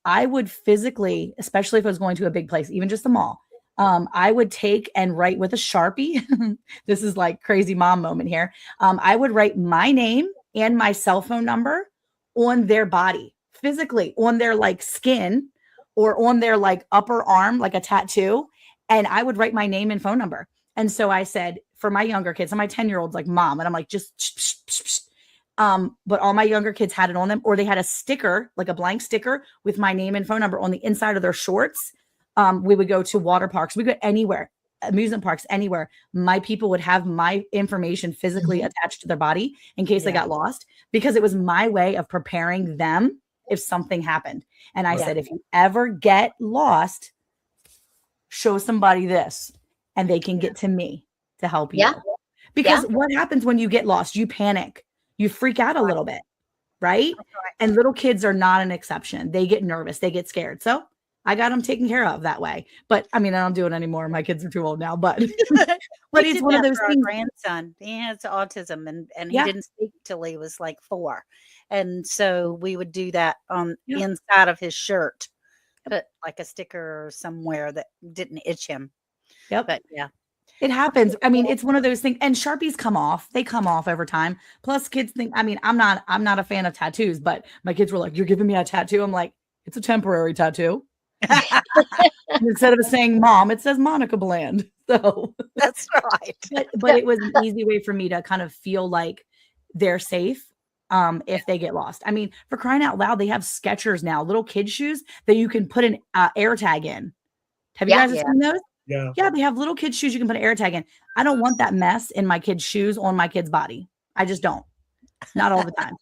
I would physically, especially if I was going to a big place, even just the mall, I would take and write with a Sharpie. This is like crazy mom moment here. I would write my name and my cell phone number on their body, physically on their skin or on their upper arm, like a tattoo. And I would write my name and phone number. And so I said, for my younger kids, and my 10-year-old's like, Mom, and I'm like, just but all my younger kids had it on them, or they had a sticker, like a blank sticker with my name and phone number on the inside of their shorts. We would go to water parks. We go anywhere, amusement parks, anywhere. My people would have my information physically attached to their body in case they got lost, because it was my way of preparing them if something happened. And I said, if you ever get lost, show somebody this and they can get to me to help you. Because what happens when you get lost? You panic, you freak out a little bit, right? And little kids are not an exception. They get nervous, they get scared. So I got them taken care of that way. But I mean, I don't do it anymore. My kids are too old now, but but it's one of those things. Our grandson, he has autism, and he didn't speak till he was like 4. And so we would do that on inside of his shirt, put like a sticker somewhere that didn't itch him. But it happens. I mean, it's one of those things, and Sharpies come off. They come off over time. Plus kids think, I mean, I'm not a fan of tattoos, but my kids were like, "You're giving me a tattoo?" I'm like, "It's a temporary tattoo." Instead of saying mom, it says Monica Bland. So that's right. But it was an easy way for me to kind of feel like they're safe if they get lost. I mean, for crying out loud, they have Skechers now, little kid shoes that you can put an air tag in. Have you guys seen those? Yeah, they have little kids shoes you can put an air tag in. I don't want that mess in my kid's shoes on my kid's body. I just don't. Not all the time.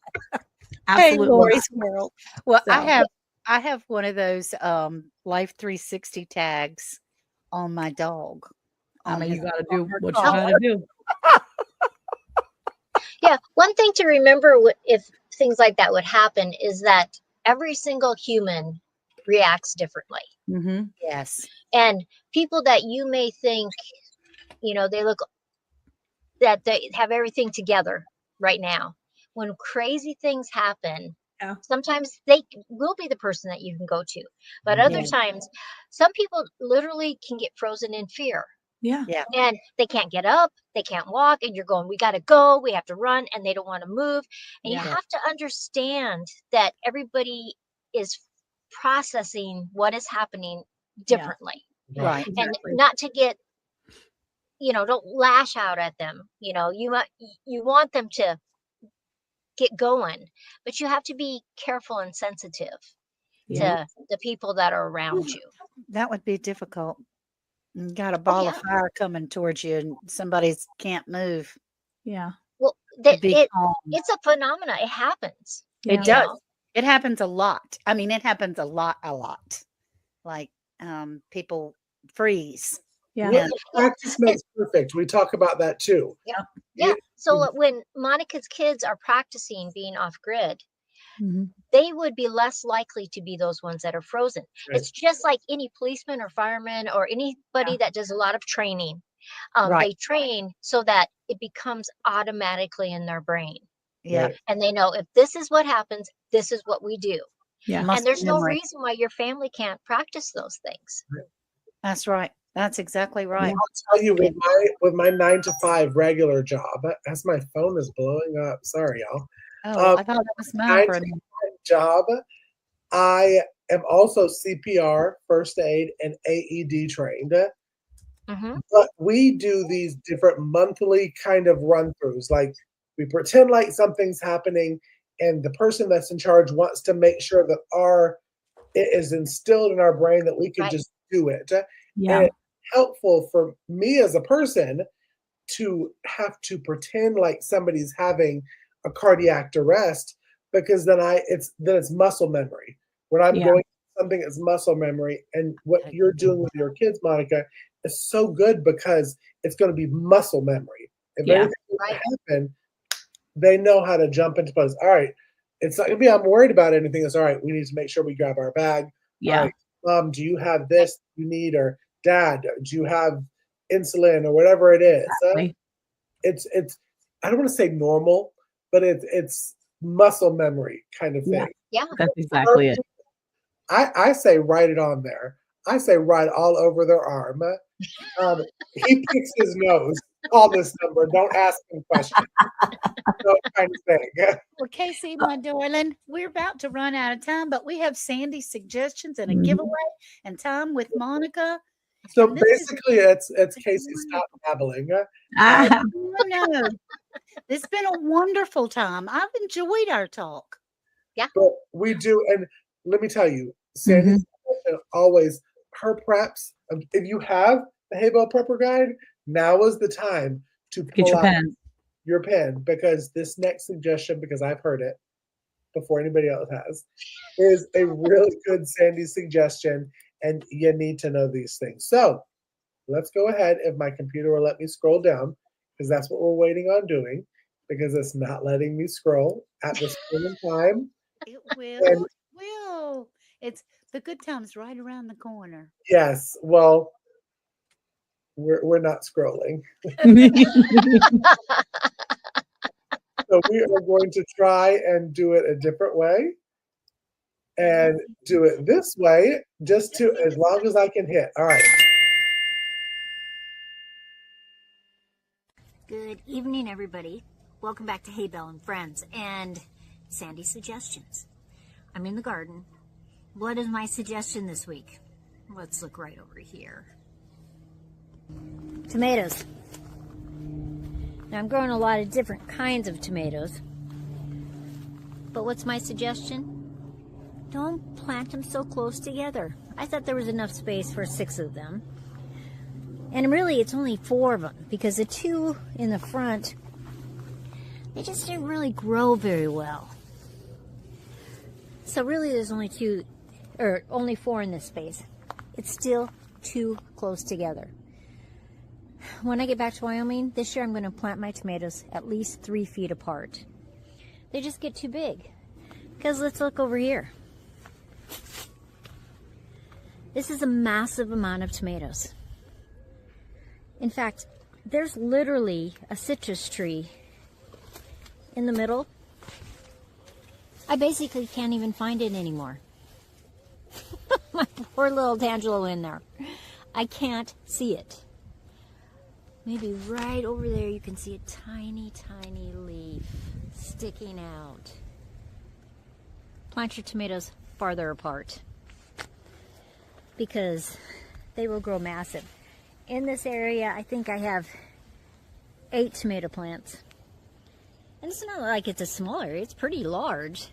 Absolutely. Hey, Lori's World. Well, so. I have one of those Life 360 tags on my dog. I mean, you got to do what you got to do. Yeah, one thing to remember if things like that would happen is that every single human reacts differently. Yes. And people that you may think, they look that they have everything together right now, when crazy things happen, sometimes they will be the person that you can go to. But other times, some people literally can get frozen in fear. Yeah. And they can't get up, they can't walk, and you're going, we got to go, we have to run, and they don't want to move. And you have to understand that everybody is processing what is happening differently. Right. And not to get, don't lash out at them. You want them to get going, but you have to be careful and sensitive to the people that are around you. That would be difficult. You got a ball of fire coming towards you and somebody can't move. Yeah. Well, it's a phenomenon. It happens. It does. It happens a lot. I mean, it happens a lot. Like people freeze. Yeah. Practice makes perfect. We talk about that too. Yeah. So when Monica's kids are practicing being off grid, they would be less likely to be those ones that are frozen. Right. It's just like any policeman or fireman or anybody that does a lot of training. They train so that it becomes automatically in their brain. Yeah. And they know if this is what happens, this is what we do. Yeah. And there's no reason why your family can't practice those things. That's right. That's exactly right. I'll tell you, with my 9 to 5 regular job, as my phone is blowing up. Sorry, y'all. Oh, I thought that was mine for a minute. Job. I am also CPR, first aid, and AED trained. But we do these different monthly kind of run-throughs. Like we pretend like something's happening, and the person that's in charge wants to make sure that it is instilled in our brain that we can just do it. Yeah. And it's helpful for me as a person to have to pretend like somebody's having a cardiac arrest, because then it's muscle memory. When I'm going something, it's muscle memory. And what you're doing with your kids, Monica, is so good because it's going to be muscle memory. If anything happen, they know how to jump into place. All right, it's not going to be I'm worried about anything. It's all right. We need to make sure we grab our bag. Yeah. All right, Mom, do you have this you need? Or Dad, do you have insulin or whatever it is? Exactly. It's I don't want to say normal, but it's muscle memory kind of thing. Yeah. That's exactly it. I say write it on there. I say write all over their arm. He picks his nose. Call this number. Don't ask him questions. That kind of thing. Well, Casey, my darling, we're about to run out of time, but we have Sandy's suggestions and a giveaway and time with Monica. So basically, it's Casey, stop babbling. No. It's been a wonderful time. I've enjoyed our talk. Yeah. But we do, and let me tell you, Sandy's always her preps. If you have the Hay Bale Prepper Guide, now is the time to Get pull your out pen. your pen, because this next suggestion, because I've heard it before anybody else has, is a really good Sandy suggestion, and you need to know these things. So let's go ahead, if my computer will let me scroll down, because that's what we're waiting on doing, because it's not letting me scroll at this point in time. It And will. It's the good times right around the corner. yes, well, we're not scrolling. So we are going to try and do it a different way, and do it this way, just to, as long as I can hit. All right. Good evening, everybody. Welcome back to Hay Bale and Friends and Sandy Suggestions. I'm in the garden. What is my suggestion this week? Let's look right over here. Tomatoes. Now, I'm growing a lot of different kinds of tomatoes. But what's my suggestion? Don't plant them so close together. I thought there was enough space for 6 of them. And really, it's only 4 of them, because the 2 in the front, they just didn't really grow very well. So really, there's only 4 in this space. It's still too close together. When I get back to Wyoming, this year I'm going to plant my tomatoes at least 3 feet apart. They just get too big. Because let's look over here. This is a massive amount of tomatoes. In fact, there's literally a citrus tree in the middle. I basically can't even find it anymore. My poor little Tangelo in there. I can't see it. Maybe right over there you can see a tiny, tiny leaf sticking out. Plant your tomatoes farther apart, because they will grow massive. In this area, I think I have 8 tomato plants. And it's not like it's a small area, it's pretty large.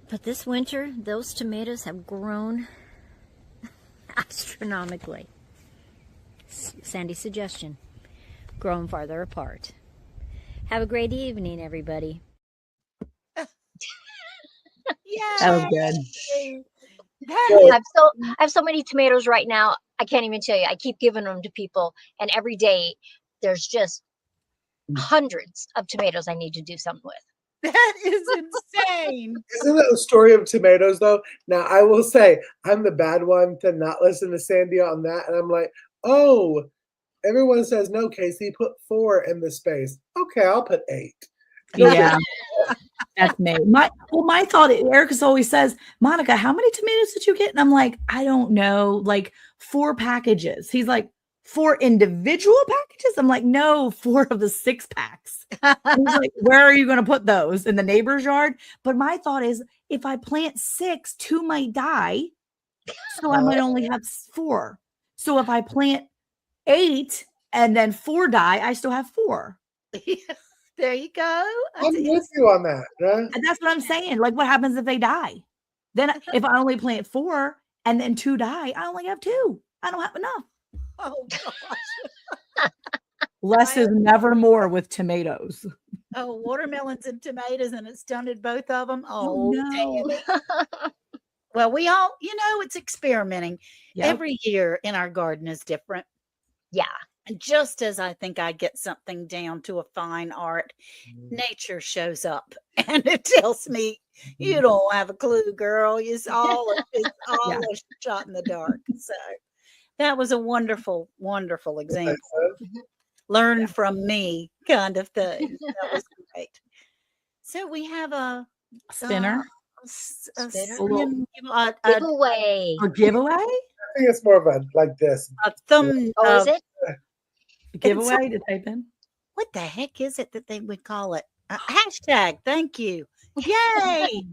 But this winter, those tomatoes have grown astronomically. Sandy's suggestion, grow them farther apart. Have a great evening, everybody. Yeah. That was good. I have so many tomatoes right now. I can't even tell you. I keep giving them to people, and every day there's just hundreds of tomatoes I need to do something with. That is insane. Isn't it a story of tomatoes, though? Now, I will say, I'm the bad one to not listen to Sandy on that. And I'm like, oh, everyone says, no, Casey, put 4 in the space. Okay, I'll put 8. Yeah, that's me. My thought, Erica always says, Monica, how many tomatoes did you get? And I'm like, I don't know, like 4 packages. He's like, 4 individual packages? I'm like, no, 4 of the 6 packs. He's like, where are you going to put those? In the neighbor's yard? But my thought is, if I plant 6, 2 might die. So I might only have 4. So if I plant 8 and then 4 die, I still have 4. There you go. I'm with you on that. Huh? And that's what I'm saying. Like, what happens if they die? Then if I only plant 4 and then 2 die, I only have 2. I don't have enough. Oh gosh. Less is never more with tomatoes. Oh, watermelons and tomatoes, and it stunted both of them. Oh, Oh, no. damn it. Well, we all, it's experimenting. Yep. Every year in our garden is different. Yeah. And just as I think I get something down to a fine art, nature shows up and it tells me, you don't have a clue, girl. It's all Yeah. a shot in the dark. So that was a wonderful, wonderful example. Learn from me kind of thing. That was great. So we have a Spinner? Giveaway. A giveaway? I think it's more of a like this. a thumb. Oh, is it? A giveaway to type in? What the heck is it that they would call it? Hashtag. Thank you. Yay!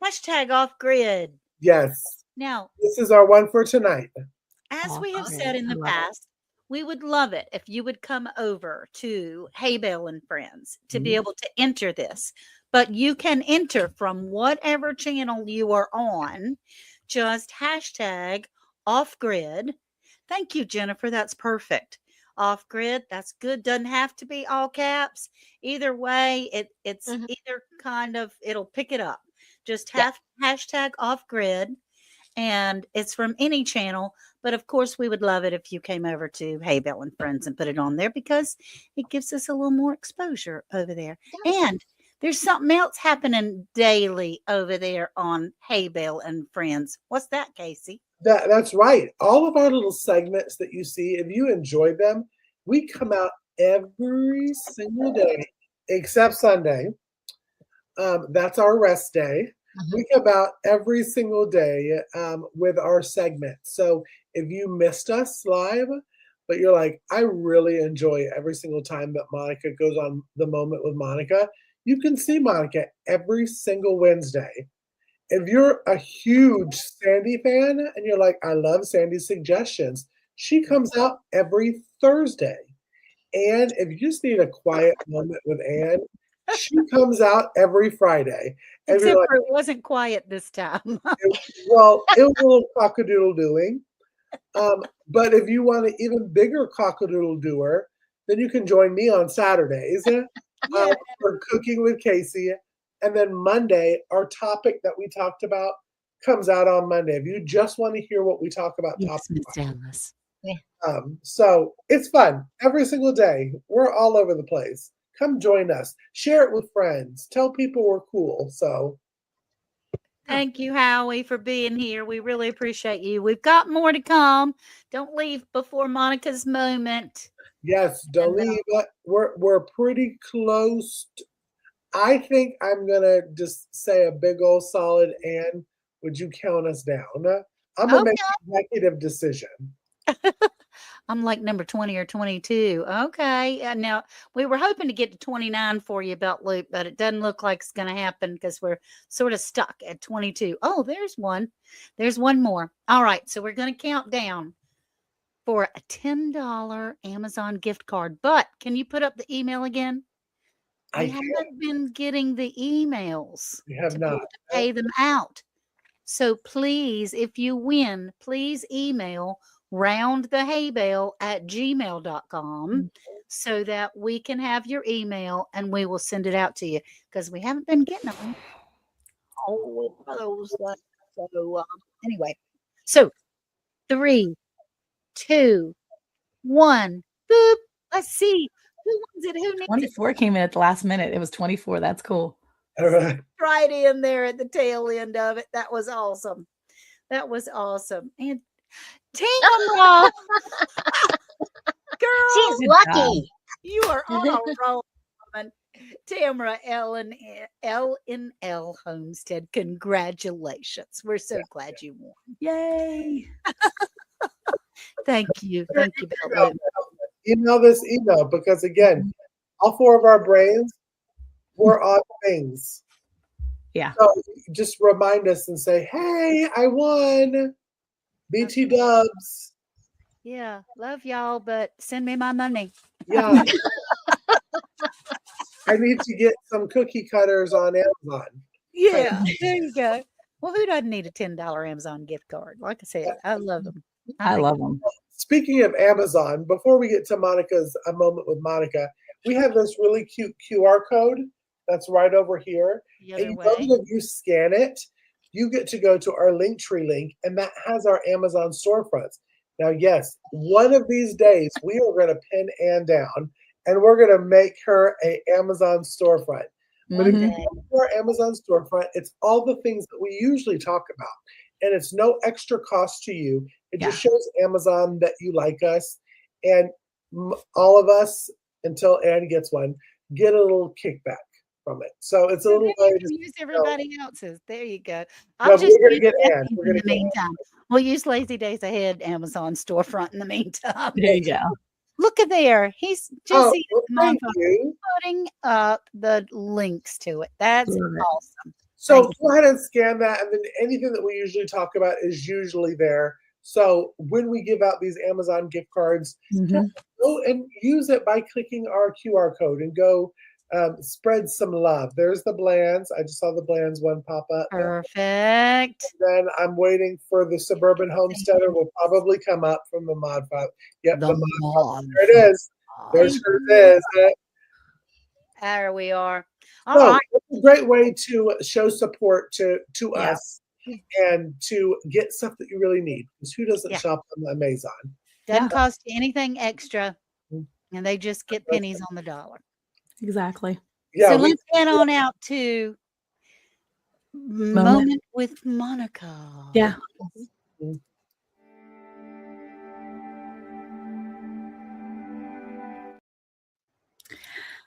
Hashtag off grid. Yes. Now, This is our one for tonight. as we have Awesome. said in I the love it. past, we would love it if you would come over to Hay Bale and Friends to be able to enter this. But you can enter from whatever channel you are on. Just hashtag off grid. Thank you, Jennifer. That's perfect. Off grid. That's good. Doesn't have to be all caps. Either way, it's Mhm. either kind of, it'll pick it up. Just Yeah. have hashtag off grid, and it's from any channel. But of course, we would love it if you came over to Hay Bale and Friends and put it on there, because it gives us a little more exposure over there. Yes. And there's something else happening daily over there on Hay Bale and Friends. What's that, Casey? That's right. All of our little segments that you see, if you enjoy them, we come out every single day except Sunday. That's our rest day. Mhm. We come out every single day with our segments. So if you missed us live, but you're like, I really enjoy every single time that Monica goes on The Moment with Monica, you can see Monica every single Wednesday. If you're a huge Sandy fan and you're like, I love Sandy's suggestions, she comes out every Thursday. And if you just need a quiet moment with Anne, she comes out every Friday. And you're Except like, for it wasn't quiet this time. well, it was a little cockadoodle doing. But if you want an even bigger cockadoodle doer, then you can join me on Saturdays Yeah. for Cooking with Casey. And then Monday, our topic that we talked about comes out on Monday. If you just want to hear what we talk about, Yes, Miss Dallas. so it's fun every single day. We're all over the place. Come join us. Share it with friends. Tell people we're cool. So Thank you, Howie, for being here. We really appreciate you. We've got more to come. Don't leave before Monica's moment. yes, don't And, leave. We're pretty close. I think I'm gonna just say a big old solid and would you count us down? I'm gonna make an executive decision. I'm like number 20 or 22. Okay. Now, we were hoping to get to 29 for you about Loop, but it doesn't look like it's going to happen because we're sort of stuck at 22. Oh, there's one. There's one more. All right. So we're going to count down for a $10 Amazon gift card. But can you put up the email again? I We haven't been getting the emails We have to not. pay them out. So please, if you win, please email roundthehaybale@gmail.com so that we can have your email and we will send it out to you, because we haven't been getting them. Oh, those. So anyway, so 3, 2, 1. Boop. Let's see. Who wants it? Who needs it? 24 came in at the last minute. It was 24. That's cool. All right. Right in there at the tail end of it. That was awesome. That was awesome. And Tamara, girl, She's lucky. you are on a roll, woman. Tamara L&L Homestead, congratulations. We're so glad you won. Yay. Thank you. Thank you, Bella. Email this email because again, all four of our brains were on things. Yeah. So just remind us and say, hey, I won. BT dubs. Yeah, love y'all, but send me my money. Yeah. I need to get some cookie cutters on Amazon. Yeah, there you go. Well, who doesn't need a $10 Amazon gift card? Like I said, I love them. I love them. Speaking of Amazon, before we get to Monica's A Moment with Monica, we have this really cute QR code that's right over here. The And other you know way. that if you scan it, you get to go to our Linktree link, and that has our Amazon storefronts. Now, yes, one of these days we are going to pin Ann down, and we're going to make her an Amazon storefront. But if you Mhm. go to our Amazon storefront, it's all the things that we usually talk about, and it's no extra cost to you. It just shows Amazon that you like us, and all of us, until Ann gets one, get a little kickback from it. So it's a little way to use everybody else's. There you go. Yeah, I'll just we're gonna use get that Ann. We're in gonna the get Ann. meantime. We'll use Lazy Days Ahead Amazon storefront in the meantime. There you go. Look at there. He's Oh, Jesse well, thank you. putting up the links to it. That's Love it. awesome. So Thank go ahead and scan that, and then anything that we usually talk about is usually there. So when we give out these Amazon gift cards, Mhm. go and use it by clicking our QR code and go spread some love. There's the Blands. I just saw the Blands one pop up. Perfect. Then I'm waiting for the Suburban Homesteader will probably come up from the Mod 5. Yep, the Mod 5. There it is. There sure is. There we are. All So right. it's a great way to show support to Yeah. us and to get stuff that you really need. Because who doesn't Yeah. shop on Amazon? Doesn't cost you anything extra, Mhm. and they just get pennies on the dollar. Exactly. Yeah, So let's get on out to Moment with Monica. Yeah. Mhm.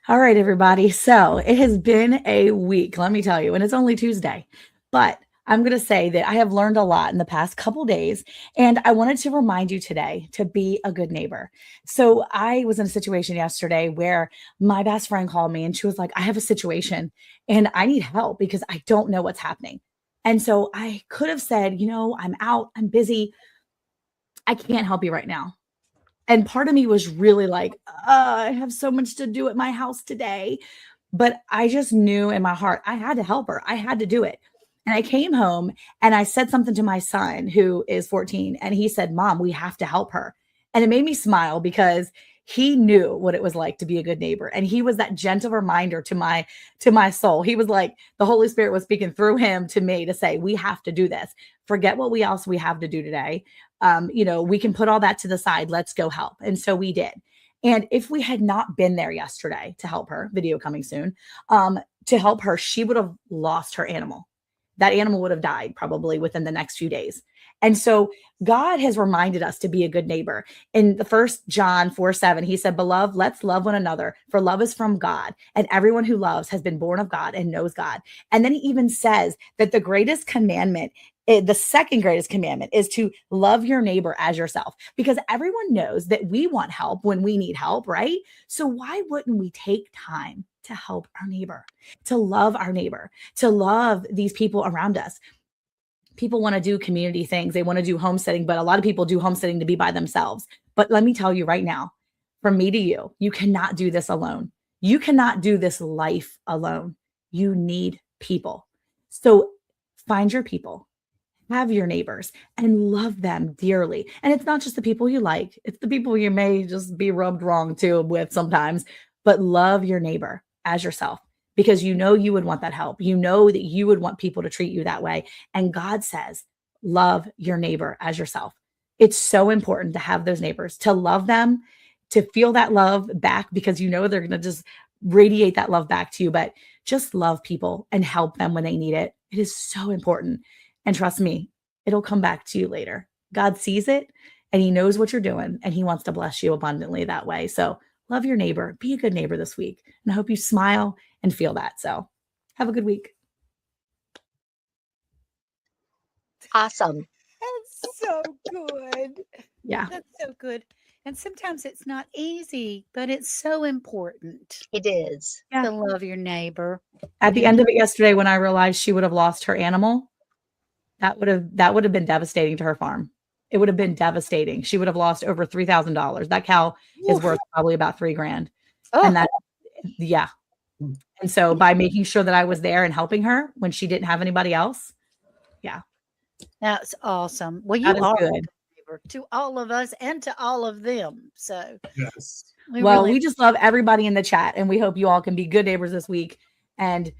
All right, everybody. So it has been a week, let me tell you, and it's only Tuesday, but I'm going to say that I have learned a lot in the past couple days, and I wanted to remind you today to be a good neighbor. So I was in a situation yesterday where my best friend called me and she was like, I have a situation and I need help because I don't know what's happening. And so I could have said, I'm out, I'm busy, I can't help you right now. And part of me was really like, I have so much to do at my house today. But I just knew in my heart, I had to help her. I had to do it. And I came home and I said something to my son, who is 14. And he said, Mom, we have to help her. And it made me smile because he knew what it was like to be a good neighbor. And he was that gentle reminder to my soul. He was like, the Holy Spirit was speaking through him to me to say, we have to do this. Forget what else we have to do today. We can put all that to the side. Let's go help. And so we did. And if we had not been there yesterday to help her, video coming soon, to help her, she would have lost her animal. That animal would have died probably within the next few days. And so God has reminded us to be a good neighbor. In the 1 John 4:7, he said, Beloved, let's love one another, for love is from God, and everyone who loves has been born of God and knows God. And then he even says that the greatest commandment, the second greatest commandment, is to love your neighbor as yourself, because everyone knows that we want help when we need help, right? So why wouldn't we take time to help our neighbor, to love our neighbor, to love these people around us? People want to do community things. They want to do homesteading, but a lot of people do homesteading to be by themselves. But let me tell you right now, from me to you, you cannot do this alone. You cannot do this life alone. You need people. So find your people, have your neighbors, and love them dearly. And it's not just the people you like, it's the people you may just be rubbed wrong too with sometimes, but love your neighbor as yourself, because you would want that help. You know that you would want people to treat you that way. And God says, love your neighbor as yourself. It's so important to have those neighbors, to love them, to feel that love back, because they're going to just radiate that love back to you. But just love people and help them when they need it. It is so important. And trust me, it'll come back to you later. God sees it and he knows what you're doing and he wants to bless you abundantly that way. So love your neighbor, be a good neighbor this week. And I hope you smile and feel that. So have a good week. Awesome. That's so good. Yeah, That's so good. And sometimes it's not easy, but it's so important It is. to love your neighbor. at the end of it yesterday, when I realized she would have lost her animal, that would have been devastating to her farm. It would have been devastating. She would have lost over $3,000. That cow is worth probably about $3,000. Oh, And that, yeah. And so by making sure that I was there and helping her when she didn't have anybody else, yeah, that's awesome. Well, you that is are a good. good neighbor to all of us and to all of them. So Yes. We just love everybody in the chat, and we hope you all can be good neighbors this week and,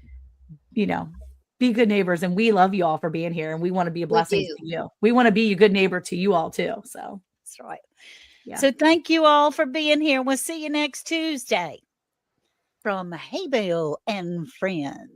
be good neighbors. And we love you all for being here, and we want to be a blessing to you. We want to be a good neighbor to you all too. So that's right. Yeah. So thank you all for being here. We'll see you next Tuesday from Hay Bale and Friends.